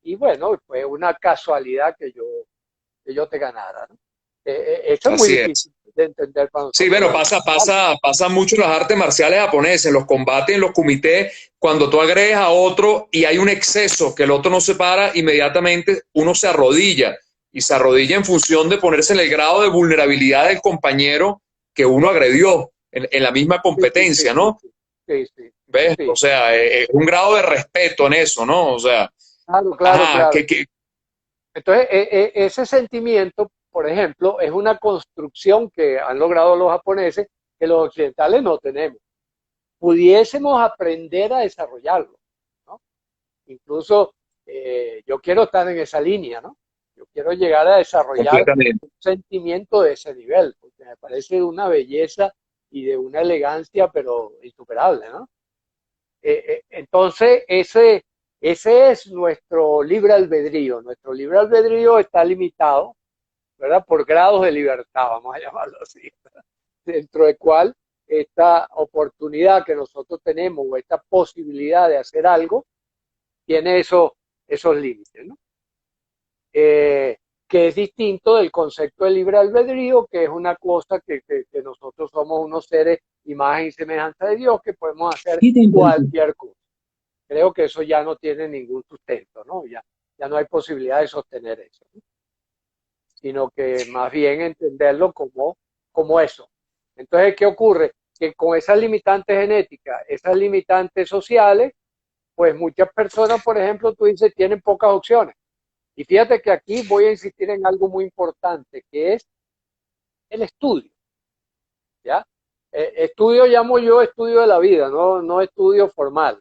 [SPEAKER 2] y bueno, fue una casualidad que yo te ganara, ¿no? Eso es muy
[SPEAKER 1] así es.
[SPEAKER 2] difícil de entender para
[SPEAKER 1] Sí,
[SPEAKER 2] nosotros
[SPEAKER 1] bueno,
[SPEAKER 2] los occidentales.
[SPEAKER 1] pasa mucho en las artes marciales japonesas, en los combates, en los comités, cuando tú agredes a otro y hay un exceso que el otro no se para, inmediatamente uno se arrodilla y se arrodilla en función de ponerse en el grado de vulnerabilidad del compañero que uno agredió en la misma
[SPEAKER 2] Sí, sí, sí,
[SPEAKER 1] competencia,
[SPEAKER 2] sí,
[SPEAKER 1] ¿no?
[SPEAKER 2] sí, sí, sí,
[SPEAKER 1] ¿Ves? O
[SPEAKER 2] sí.
[SPEAKER 1] sea, un grado de respeto en eso, ¿no? O sea,
[SPEAKER 2] Claro, claro,
[SPEAKER 1] ajá,
[SPEAKER 2] claro. Entonces, ese sentimiento, por ejemplo, es una construcción que han logrado los japoneses que los occidentales no tenemos. Pudiésemos aprender a desarrollarlo, ¿no? Incluso yo quiero estar en esa línea, ¿no? Yo quiero llegar a desarrollar
[SPEAKER 1] completamente.
[SPEAKER 2] un sentimiento de ese nivel, porque me parece de una belleza y de una elegancia, pero insuperable, ¿no? Entonces, ese es nuestro libre albedrío. Nuestro libre albedrío está limitado, ¿verdad? Por grados de libertad, vamos a llamarlo así, ¿verdad? Dentro del cual esta oportunidad que nosotros tenemos o esta posibilidad de hacer algo tiene esos límites, ¿no? Que es distinto del concepto de libre albedrío, que es una cosa que nosotros somos unos seres imagen y semejanza de Dios, que podemos hacer cualquier cosa. Creo que eso ya no tiene ningún sustento, ¿no? Ya no hay posibilidad de sostener eso, ¿no? Sino que más bien entenderlo como eso. Entonces, ¿qué ocurre? Que con esas limitantes genéticas, esas limitantes sociales, pues muchas personas, por ejemplo, tú dices, tienen pocas opciones. Y fíjate que aquí voy a insistir en algo muy importante, que es el estudio, ¿ya? Estudio llamo yo estudio de la vida, no estudio formal,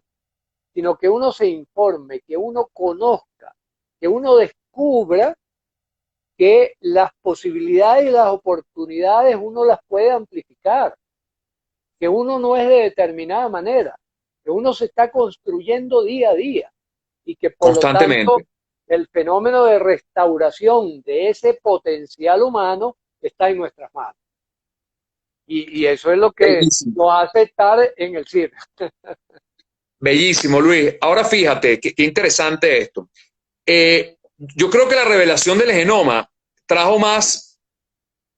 [SPEAKER 2] sino que uno se informe, que uno conozca, que uno descubra que las posibilidades y las oportunidades uno las puede amplificar, que uno no es de determinada manera, que uno se está construyendo día a día y que por lo tanto
[SPEAKER 1] Constantemente.
[SPEAKER 2] el fenómeno de restauración de ese potencial humano está en nuestras manos. Y eso es lo que
[SPEAKER 1] Bellísimo.
[SPEAKER 2] nos hace estar en el CIR.
[SPEAKER 1] Bellísimo, Luis. Ahora fíjate, qué interesante esto. Yo creo que la revelación del genoma trajo más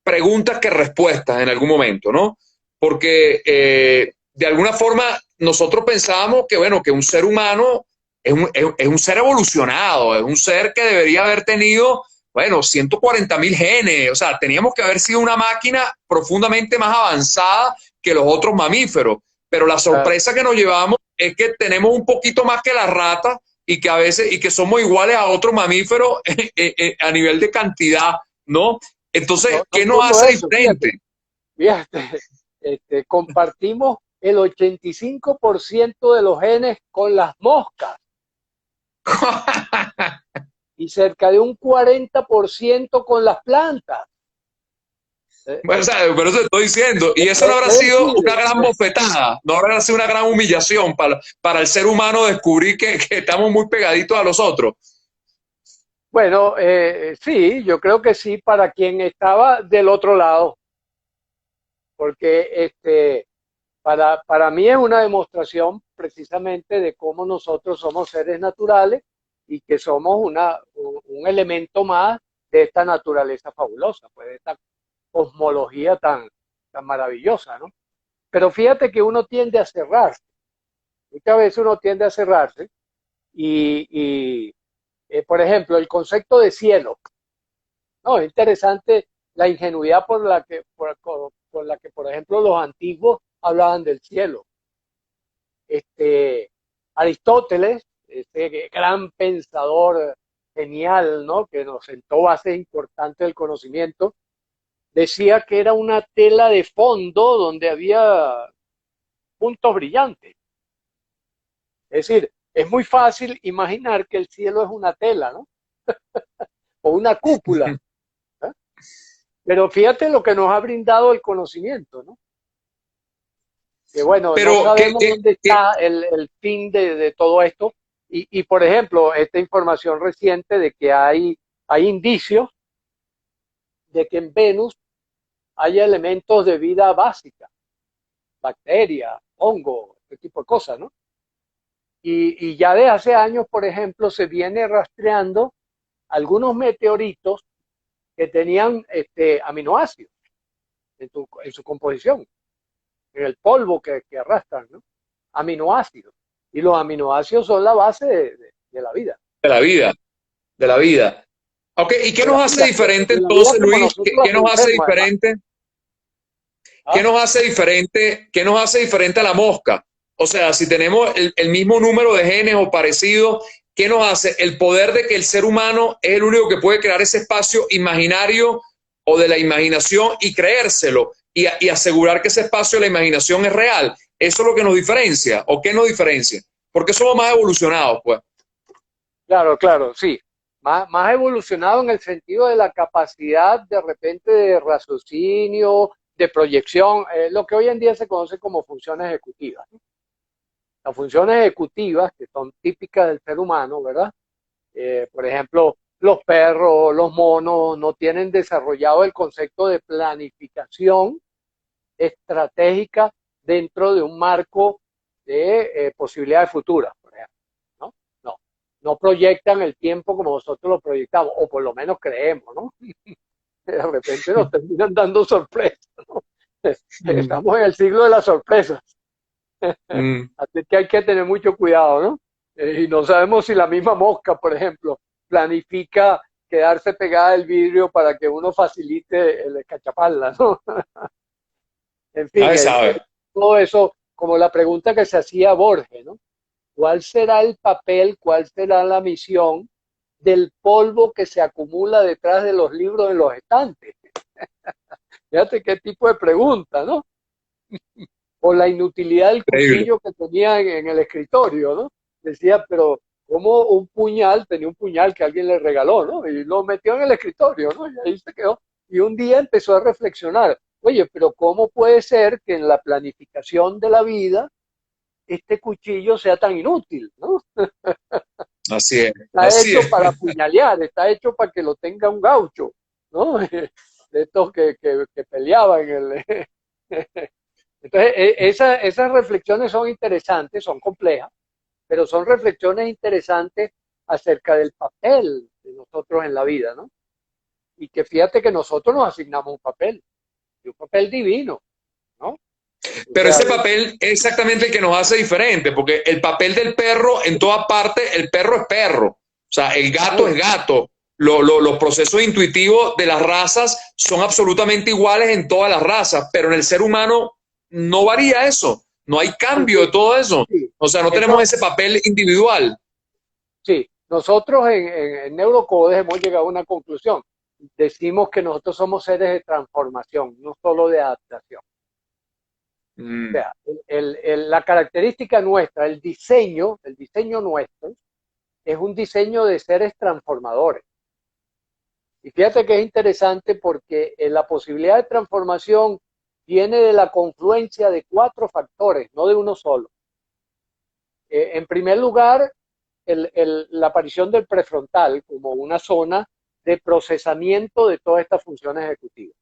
[SPEAKER 1] preguntas que respuestas en algún momento, ¿no? Porque de alguna forma nosotros pensábamos que, bueno, que un ser humano es un ser evolucionado, es un ser que debería haber tenido, bueno, 140.000 genes, o sea, teníamos que haber sido una máquina profundamente más avanzada que los otros mamíferos, pero la sorpresa que nos llevamos es que tenemos un poquito más que las ratas y que a veces, y que somos iguales a otros mamíferos a nivel de cantidad, ¿no?
[SPEAKER 2] No,
[SPEAKER 1] Entonces,
[SPEAKER 2] no
[SPEAKER 1] ¿qué nos
[SPEAKER 2] solo
[SPEAKER 1] hace
[SPEAKER 2] eso, fíjate,
[SPEAKER 1] diferente?
[SPEAKER 2] fíjate, compartimos el 85% de los genes con las moscas y cerca de un 40% con las plantas. Eh,
[SPEAKER 1] Bueno, o sea, pero eso te estoy diciendo, y eso no habrá
[SPEAKER 2] es
[SPEAKER 1] sido
[SPEAKER 2] decir,
[SPEAKER 1] una gran bofetada, no habrá sido una gran humillación para el ser humano descubrir que estamos muy pegaditos a los otros.
[SPEAKER 2] bueno, sí, yo creo que sí, para quien estaba del otro lado, porque para mí es una demostración precisamente de cómo nosotros somos seres naturales y que somos un elemento más de esta naturaleza fabulosa, pues de esta cosmología tan maravillosa, ¿no? Pero fíjate que uno tiende a cerrarse, muchas veces uno tiende a cerrarse y Por ejemplo, el concepto de cielo. No, es interesante la ingenuidad por la que, por ejemplo, los antiguos hablaban del cielo. Aristóteles, este gran pensador genial, ¿no? Que nos sentó bases importantes del conocimiento, decía que era una tela de fondo donde había puntos brillantes. Es decir, es muy fácil imaginar que el cielo es una tela, ¿no? O una cúpula. ¿Eh? Pero fíjate lo que nos ha brindado el conocimiento, ¿no? Que bueno, no
[SPEAKER 1] Pero,
[SPEAKER 2] sabemos dónde está el fin de todo esto. Por ejemplo, esta información reciente de que hay indicios de que en Venus hay elementos de vida básica, bacterias, hongos, este tipo de cosas, ¿no? Y ya de hace años, por ejemplo, se viene rastreando algunos meteoritos que tenían aminoácidos en su composición, en el polvo que arrastran, ¿no? Aminoácidos. Y los aminoácidos son la base de la vida.
[SPEAKER 1] de la vida, de la vida. Ok, ¿y qué
[SPEAKER 2] De la
[SPEAKER 1] nos hace
[SPEAKER 2] vida,
[SPEAKER 1] diferente
[SPEAKER 2] de la vida
[SPEAKER 1] entonces,
[SPEAKER 2] como
[SPEAKER 1] Luis?
[SPEAKER 2] nosotros la
[SPEAKER 1] Qué nos hace
[SPEAKER 2] conocemos, además.
[SPEAKER 1] diferente? ¿Qué
[SPEAKER 2] ¿Ah?
[SPEAKER 1] nos hace diferente? ¿Qué nos hace diferente a la mosca? O sea, si tenemos el mismo número de genes o parecido, ¿qué nos hace? El poder de que el ser humano es el único que puede crear ese espacio imaginario o de la imaginación y creérselo y asegurar que ese espacio de la imaginación es real. ¿Eso es lo que nos diferencia? ¿O qué nos diferencia? Porque somos más evolucionados, pues.
[SPEAKER 2] Claro, claro, sí. Más evolucionado en el sentido de la capacidad de repente de raciocinio, de proyección, lo que hoy en día se conoce como funciones ejecutivas, ¿no? Las funciones ejecutivas, que son típicas del ser humano, ¿verdad? Por ejemplo, los perros, los monos no tienen desarrollado el concepto de planificación estratégica dentro de un marco de posibilidades futuras, por ejemplo, ¿no? No, no proyectan el tiempo como nosotros lo proyectamos, o por lo menos creemos, ¿no? De repente nos terminan dando sorpresas, ¿no?
[SPEAKER 1] Mm,
[SPEAKER 2] Estamos en el siglo de las sorpresas.
[SPEAKER 1] mm.
[SPEAKER 2] Así que hay que tener mucho cuidado, ¿no? Y no sabemos si la misma mosca, por ejemplo, planifica quedarse pegada al vidrio para que uno facilite el escachaparla, ¿no? En fin,
[SPEAKER 1] Nadie sabe.
[SPEAKER 2] todo eso, como la pregunta que se hacía Borges, ¿no? ¿Cuál será el papel, cuál será la misión del polvo que se acumula detrás de los libros en los estantes? Fíjate qué tipo de pregunta, ¿no? O la inutilidad del
[SPEAKER 1] Increíble.
[SPEAKER 2] cuchillo que tenía en el escritorio, ¿no? Decía, pero como un puñal, tenía un puñal que alguien le regaló, ¿no? Y lo metió en el escritorio, ¿no? Y ahí se quedó. Y un día empezó a reflexionar, oye, pero ¿cómo puede ser que en la planificación de la vida este cuchillo sea tan inútil, ¿no?
[SPEAKER 1] Así es.
[SPEAKER 2] Está
[SPEAKER 1] Así
[SPEAKER 2] hecho
[SPEAKER 1] es.
[SPEAKER 2] para apuñalear, está hecho para que lo tenga un gaucho, ¿no? De estos que peleaban en el... Entonces, esas reflexiones son interesantes, son complejas, pero son reflexiones interesantes acerca del papel de nosotros en la vida, ¿no? Y que fíjate que nosotros nos asignamos un papel, y un papel divino, ¿no? O
[SPEAKER 1] Pero
[SPEAKER 2] sea,
[SPEAKER 1] ese papel es exactamente el que nos hace diferente, porque el papel del perro en toda parte, el perro es perro, o sea, el gato es gato. Los procesos intuitivos de las razas son absolutamente iguales en todas las razas, pero en el ser humano no varía eso, no hay
[SPEAKER 2] sí,
[SPEAKER 1] cambio de
[SPEAKER 2] sí,
[SPEAKER 1] todo eso.
[SPEAKER 2] sí.
[SPEAKER 1] O sea, no tenemos
[SPEAKER 2] Eso,
[SPEAKER 1] ese papel individual.
[SPEAKER 2] sí, nosotros en Neurocodes hemos llegado a una conclusión. Decimos que nosotros somos seres de transformación, no solo de adaptación. O
[SPEAKER 1] Mm.
[SPEAKER 2] sea, la característica nuestra, el diseño nuestro, es un diseño de seres transformadores. Y fíjate que es interesante porque la posibilidad de transformación viene de la confluencia de cuatro factores, no de uno solo. En primer lugar, la aparición del prefrontal como una zona de procesamiento de todas estas funciones ejecutivas.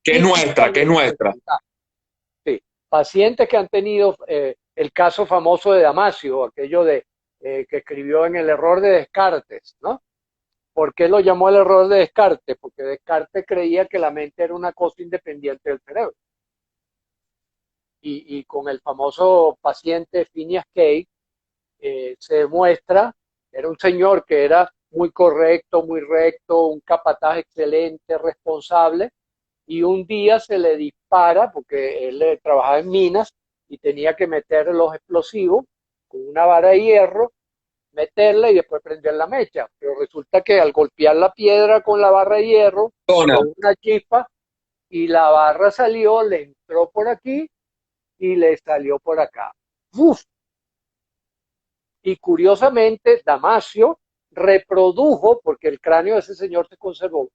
[SPEAKER 1] Que es nuestra, que es
[SPEAKER 2] Típicamente
[SPEAKER 1] nuestra.
[SPEAKER 2] prefrontal. Sí. Pacientes que han tenido el caso famoso de Damasio, aquello de que escribió en El error de Descartes, ¿no? ¿Por qué lo llamó el error de Descartes? Porque Descartes creía que la mente era una cosa independiente del cerebro. Y con el famoso paciente Phineas Cage se demuestra, era un señor que era muy correcto, muy recto, un capataz excelente, responsable, y un día se le dispara, porque él trabajaba en minas y tenía que meter los explosivos con una vara de hierro, meterla y después prender la mecha. Pero resulta que al golpear la piedra con la barra de hierro,
[SPEAKER 1] Zona.
[SPEAKER 2] dio una chispa y la barra salió, le entró por aquí y le salió por acá. ¡Uf! Y curiosamente, Damasio reprodujo, porque el cráneo de ese señor se conservó,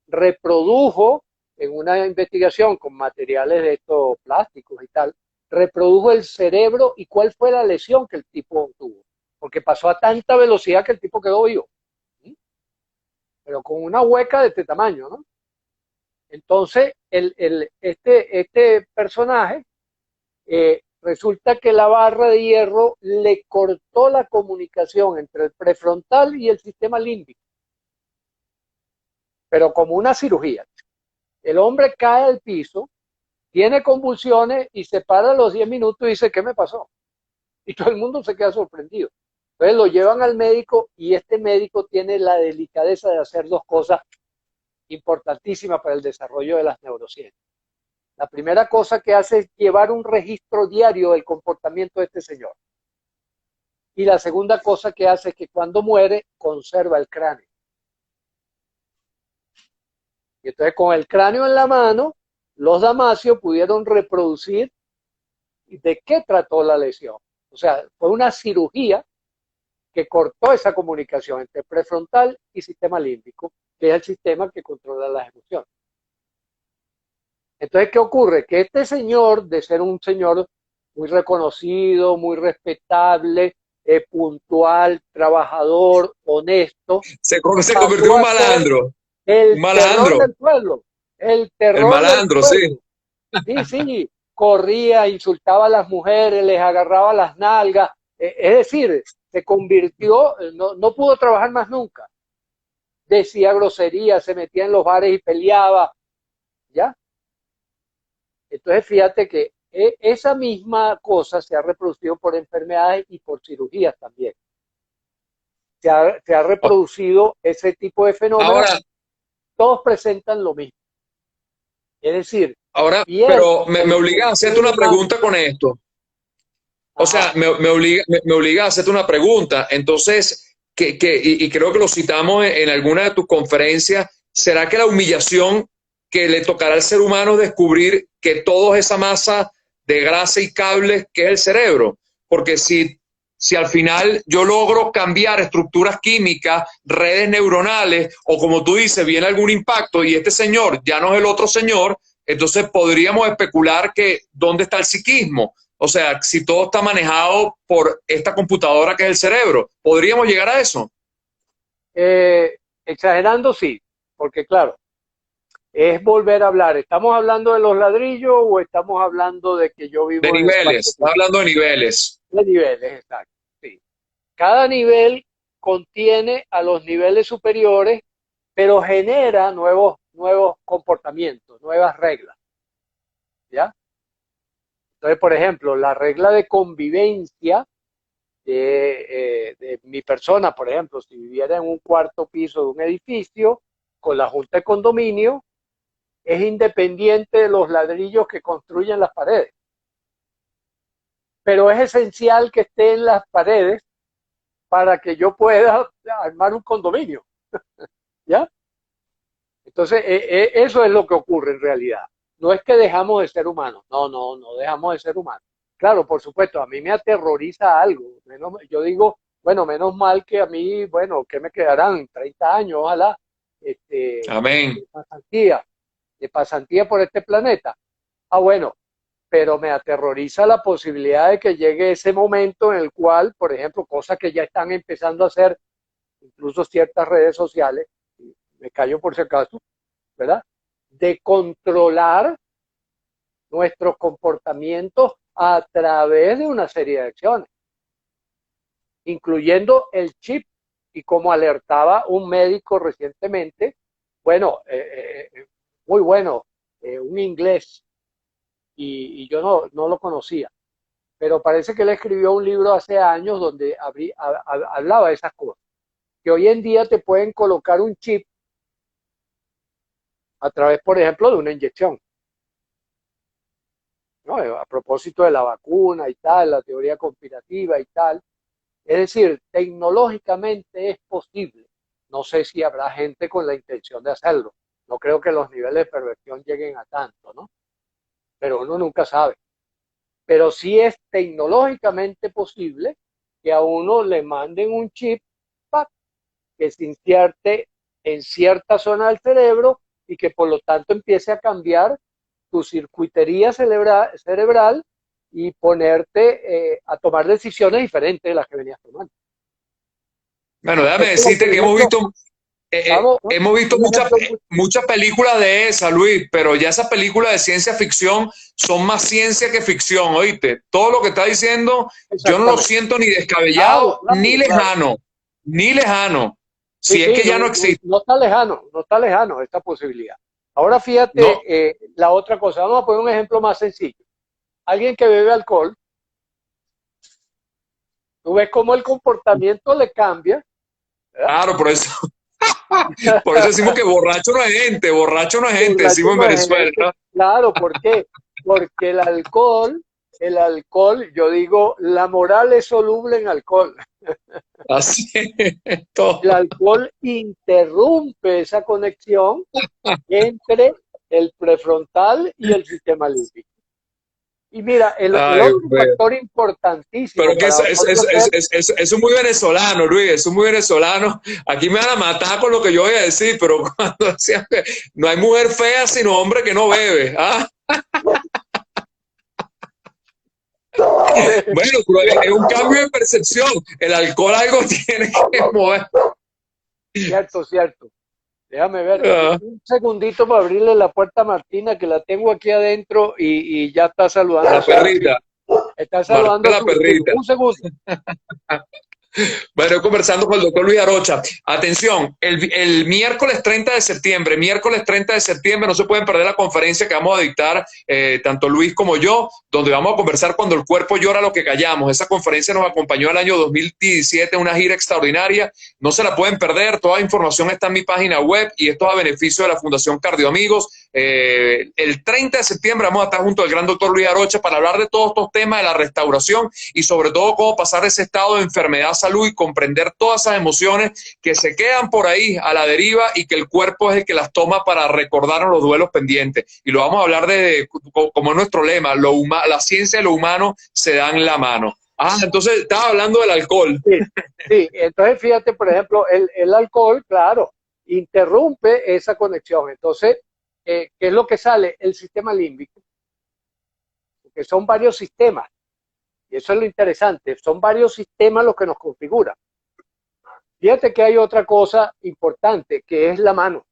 [SPEAKER 2] reprodujo en una investigación con materiales de estos plásticos y tal, reprodujo el cerebro y cuál fue la lesión que el tipo tuvo. Porque pasó a tanta velocidad que el tipo quedó vivo. ¿Sí? Pero con una hueca de este tamaño, ¿no? Entonces, este personaje resulta que la barra de hierro le cortó la comunicación entre el prefrontal y el sistema límbico, pero como una cirugía. El hombre cae al piso, tiene convulsiones y se para a los 10 minutos y dice, ¿qué me pasó? Y todo el mundo se queda sorprendido. Entonces lo llevan al médico y este médico tiene la delicadeza de hacer dos cosas importantísimas para el desarrollo de las neurociencias. La primera cosa que hace es llevar un registro diario del comportamiento de este señor. Y la segunda cosa que hace es que cuando muere conserva el cráneo. Y entonces con el cráneo en la mano, los Damasio pudieron reproducir de qué trató la lesión. O sea, fue una cirugía que cortó esa comunicación entre prefrontal y sistema límbico, que es el sistema que controla las emociones. Entonces, ¿qué ocurre? Que este señor, de ser un señor muy reconocido, muy respetable, puntual, trabajador, honesto,
[SPEAKER 1] Se convirtió en
[SPEAKER 2] pasó
[SPEAKER 1] un
[SPEAKER 2] a ser
[SPEAKER 1] malandro. Un
[SPEAKER 2] el terror
[SPEAKER 1] malandro.
[SPEAKER 2] del pueblo, el
[SPEAKER 1] El
[SPEAKER 2] terror del
[SPEAKER 1] malandro, sí.
[SPEAKER 2] pueblo. Sí, sí, corría, insultaba a las mujeres, les agarraba las nalgas, es decir, se convirtió, no pudo trabajar más nunca. Decía groserías, se metía en los bares y peleaba, ¿ya? Entonces fíjate que esa misma cosa se ha reproducido por enfermedades y por cirugías también. Se ha reproducido ese tipo de fenómenos,
[SPEAKER 1] Ahora,
[SPEAKER 2] todos presentan lo mismo. Es decir, pierde
[SPEAKER 1] pero me
[SPEAKER 2] el
[SPEAKER 1] obliga a hacerte
[SPEAKER 2] sentido
[SPEAKER 1] una
[SPEAKER 2] humano.
[SPEAKER 1] pregunta con esto. O sea,
[SPEAKER 2] Ajá.
[SPEAKER 1] me obliga a hacerte una pregunta. Entonces, y creo que lo citamos en alguna de tus conferencias, ¿será que la humillación que le tocará al ser humano es descubrir que todo es esa masa de grasa y cables que es el cerebro? Porque si al final yo logro cambiar estructuras químicas, redes neuronales, o como tú dices, viene algún impacto y este señor ya no es el otro señor, entonces podríamos especular que dónde está el psiquismo. O sea, si todo está manejado por esta computadora que es el cerebro, ¿podríamos llegar a eso?
[SPEAKER 2] Eh, Exagerando, sí, porque claro, es volver a hablar. ¿Estamos hablando de los ladrillos o estamos hablando de que yo
[SPEAKER 1] De
[SPEAKER 2] vivo en
[SPEAKER 1] niveles, está
[SPEAKER 2] espacio-tiempo?
[SPEAKER 1] hablando de niveles.
[SPEAKER 2] De niveles, exacto. Sí. Cada nivel contiene a los niveles superiores, pero genera nuevos comportamientos, nuevas reglas. ¿Ya? Entonces, por ejemplo, la regla de convivencia de mi persona, por ejemplo, si viviera en un cuarto piso de un edificio con la junta de condominio, es independiente de los ladrillos que construyen las paredes. Pero es esencial que esté en las paredes para que yo pueda armar un condominio. ¿Ya? Entonces, eso es lo que ocurre en realidad. No es que dejamos de ser humanos. No, no, no dejamos de ser humanos. Claro, por supuesto, a mí me aterroriza algo. Yo digo, bueno, menos mal que a mí, bueno, ¿qué me quedarán? 30 años, ojalá, este,
[SPEAKER 1] Amén.
[SPEAKER 2] de pasantía, de pasantía por este planeta. Ah, bueno, pero me aterroriza la posibilidad de que llegue ese momento en el cual, por ejemplo, cosas que ya están empezando a hacer, incluso ciertas redes sociales, me callo por si acaso, ¿verdad? De controlar nuestros comportamientos a través de una serie de acciones, incluyendo el chip. Y como alertaba un médico recientemente, bueno, muy bueno, un inglés, y yo no lo conocía, pero parece que él escribió un libro hace años donde hablaba de esas cosas. que hoy en día te pueden colocar un chip a través, por ejemplo, de una inyección, ¿no? A propósito de la vacuna y tal, la teoría conspirativa y tal. Es decir, tecnológicamente es posible. No sé si habrá gente con la intención de hacerlo. No creo que los niveles de perversión lleguen a tanto, ¿no? Pero uno nunca sabe. Pero sí es tecnológicamente posible que a uno le manden un chip que se insierte en cierta zona del cerebro y que por lo tanto empiece a cambiar tu circuitería cerebral y ponerte a tomar decisiones diferentes de las que venías tomando.
[SPEAKER 1] Bueno, déjame
[SPEAKER 2] Es como,
[SPEAKER 1] decirte
[SPEAKER 2] por
[SPEAKER 1] que
[SPEAKER 2] ejemplo, vamos,
[SPEAKER 1] hemos visto
[SPEAKER 2] un ejemplo muy,
[SPEAKER 1] muchas películas de esa, Luis, pero ya esas películas de ciencia ficción son más ciencia que ficción, ¿oíste? Todo lo que está diciendo, yo no lo
[SPEAKER 2] exactamente.
[SPEAKER 1] siento ni
[SPEAKER 2] Claro,
[SPEAKER 1] descabellado,
[SPEAKER 2] claro, claro.
[SPEAKER 1] ni lejano,
[SPEAKER 2] Sí,
[SPEAKER 1] si es
[SPEAKER 2] sí,
[SPEAKER 1] que ya
[SPEAKER 2] no,
[SPEAKER 1] no
[SPEAKER 2] no,
[SPEAKER 1] existe.
[SPEAKER 2] no está lejano, no está lejano esta posibilidad. Ahora
[SPEAKER 1] No,
[SPEAKER 2] fíjate la otra cosa. Vamos a poner un ejemplo más sencillo. Alguien que bebe alcohol, tú ves cómo el comportamiento le cambia, ¿verdad?
[SPEAKER 1] claro, por eso decimos que borracho no es gente,
[SPEAKER 2] Borracho
[SPEAKER 1] decimos en
[SPEAKER 2] no es gente.
[SPEAKER 1] Venezuela.
[SPEAKER 2] Claro, ¿por qué? Porque el alcohol, yo digo, la moral es soluble en alcohol.
[SPEAKER 1] Así es
[SPEAKER 2] El
[SPEAKER 1] todo.
[SPEAKER 2] alcohol interrumpe esa conexión entre el prefrontal y el sistema límbico. Y mira, el
[SPEAKER 1] Ay,
[SPEAKER 2] otro factor
[SPEAKER 1] pero
[SPEAKER 2] importantísimo
[SPEAKER 1] que
[SPEAKER 2] para nosotros ser,
[SPEAKER 1] eso es muy venezolano, Luis, eso es muy venezolano. Aquí me van a matar con lo que yo voy a decir, pero cuando decían que no hay mujer fea sino hombre que no bebe. ¿Ah? Bueno, pero es un cambio de percepción. El alcohol algo tiene que mover.
[SPEAKER 2] cierto, cierto. Déjame ver,
[SPEAKER 1] Ah,
[SPEAKER 2] un segundito para abrirle la puerta a Martina, que la tengo aquí adentro y ya está
[SPEAKER 1] a
[SPEAKER 2] saludando a
[SPEAKER 1] la
[SPEAKER 2] su vecino.
[SPEAKER 1] perrita,
[SPEAKER 2] Está
[SPEAKER 1] Marta
[SPEAKER 2] saludando a
[SPEAKER 1] la
[SPEAKER 2] su vecino.
[SPEAKER 1] perrita.
[SPEAKER 2] Un segundo.
[SPEAKER 1] Bueno, conversando con el doctor Luis Arocha. Atención, el miércoles 30 de septiembre, no se pueden perder la conferencia que vamos a dictar tanto Luis como yo, donde vamos a conversar cuando el cuerpo llora lo que callamos. Esa conferencia nos acompañó el año 2017, una gira extraordinaria. No se la pueden perder, toda la información está en mi página web y esto es a beneficio de la Fundación Cardioamigos. El 30 de septiembre vamos a estar junto al gran doctor Luis Arocha para hablar de todos estos temas de la restauración y sobre todo cómo pasar de ese estado de enfermedad a salud y comprender todas esas emociones que se quedan por ahí a la deriva y que el cuerpo es el que las toma para recordarnos los duelos pendientes. Y lo vamos a hablar como nuestro lema, la ciencia y lo humano se dan la mano. Ah, entonces estaba hablando del alcohol.
[SPEAKER 2] Sí, sí. Entonces, fíjate, por ejemplo, el alcohol, claro, interrumpe esa conexión. Entonces, ¿qué es lo que sale? El sistema límbico, porque son varios sistemas. Y eso es lo interesante. Son varios sistemas los que nos configuran. Fíjate que hay otra cosa importante, que es la mano.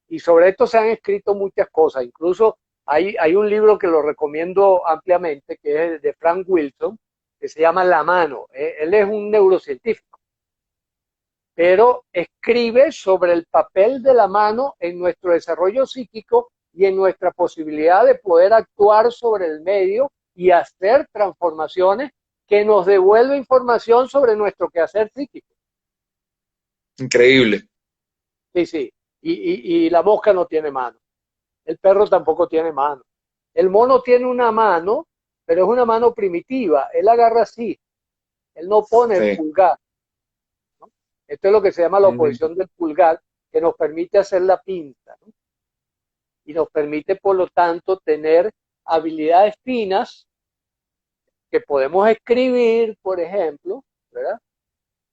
[SPEAKER 2] Y sobre esto se han escrito muchas cosas. Incluso hay un libro que lo recomiendo ampliamente, que es de Frank Wilson, que se llama La mano. Él es un neurocientífico, pero escribe sobre el papel de la mano en nuestro desarrollo psíquico y en nuestra posibilidad de poder actuar sobre el medio y hacer transformaciones que nos devuelve información sobre nuestro quehacer psíquico.
[SPEAKER 1] Increíble.
[SPEAKER 2] Sí, sí. Y la mosca no tiene mano. El perro tampoco tiene mano. El mono tiene una mano, pero es una mano primitiva. Él agarra así. Él no pone el
[SPEAKER 1] Sí.
[SPEAKER 2] pulgar, ¿no? Esto es lo que se llama la
[SPEAKER 1] Mm,
[SPEAKER 2] oposición del pulgar, que nos permite hacer la pinza, ¿no? Y nos permite, por lo tanto, tener habilidades finas que podemos escribir, por ejemplo, ¿verdad?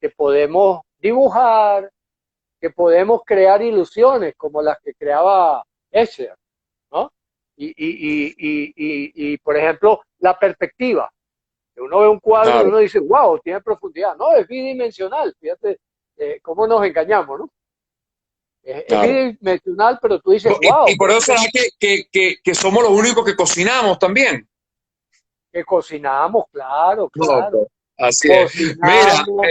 [SPEAKER 2] Que podemos dibujar, que podemos crear ilusiones como las que creaba Escher, ¿no? Y, por ejemplo, la perspectiva. Uno ve un cuadro y
[SPEAKER 1] claro,
[SPEAKER 2] uno dice, wow, tiene profundidad. No, es bidimensional. Fíjate cómo nos engañamos, ¿no? Es
[SPEAKER 1] claro.
[SPEAKER 2] bidimensional, pero tú dices, wow,
[SPEAKER 1] Y por
[SPEAKER 2] pero
[SPEAKER 1] eso
[SPEAKER 2] es
[SPEAKER 1] será que somos los únicos que cocinamos también.
[SPEAKER 2] que cocinamos, claro,
[SPEAKER 1] No,
[SPEAKER 2] claro.
[SPEAKER 1] pues, así es. Mira,
[SPEAKER 2] Cocinamos.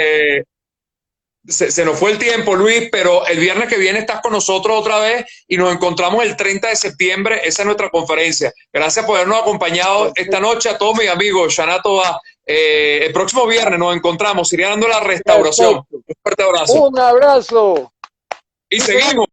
[SPEAKER 1] se nos fue el tiempo, Luis, pero el viernes que viene estás con nosotros otra vez y nos encontramos el 30 de septiembre. Esa es nuestra conferencia. Gracias por habernos acompañado esta
[SPEAKER 2] Perfecto.
[SPEAKER 1] noche a todos mis amigos. Shana Toba, El próximo viernes nos encontramos, iría dando la restauración.
[SPEAKER 2] Perfecto.
[SPEAKER 1] Un fuerte abrazo.
[SPEAKER 2] Un abrazo.
[SPEAKER 1] Y seguimos.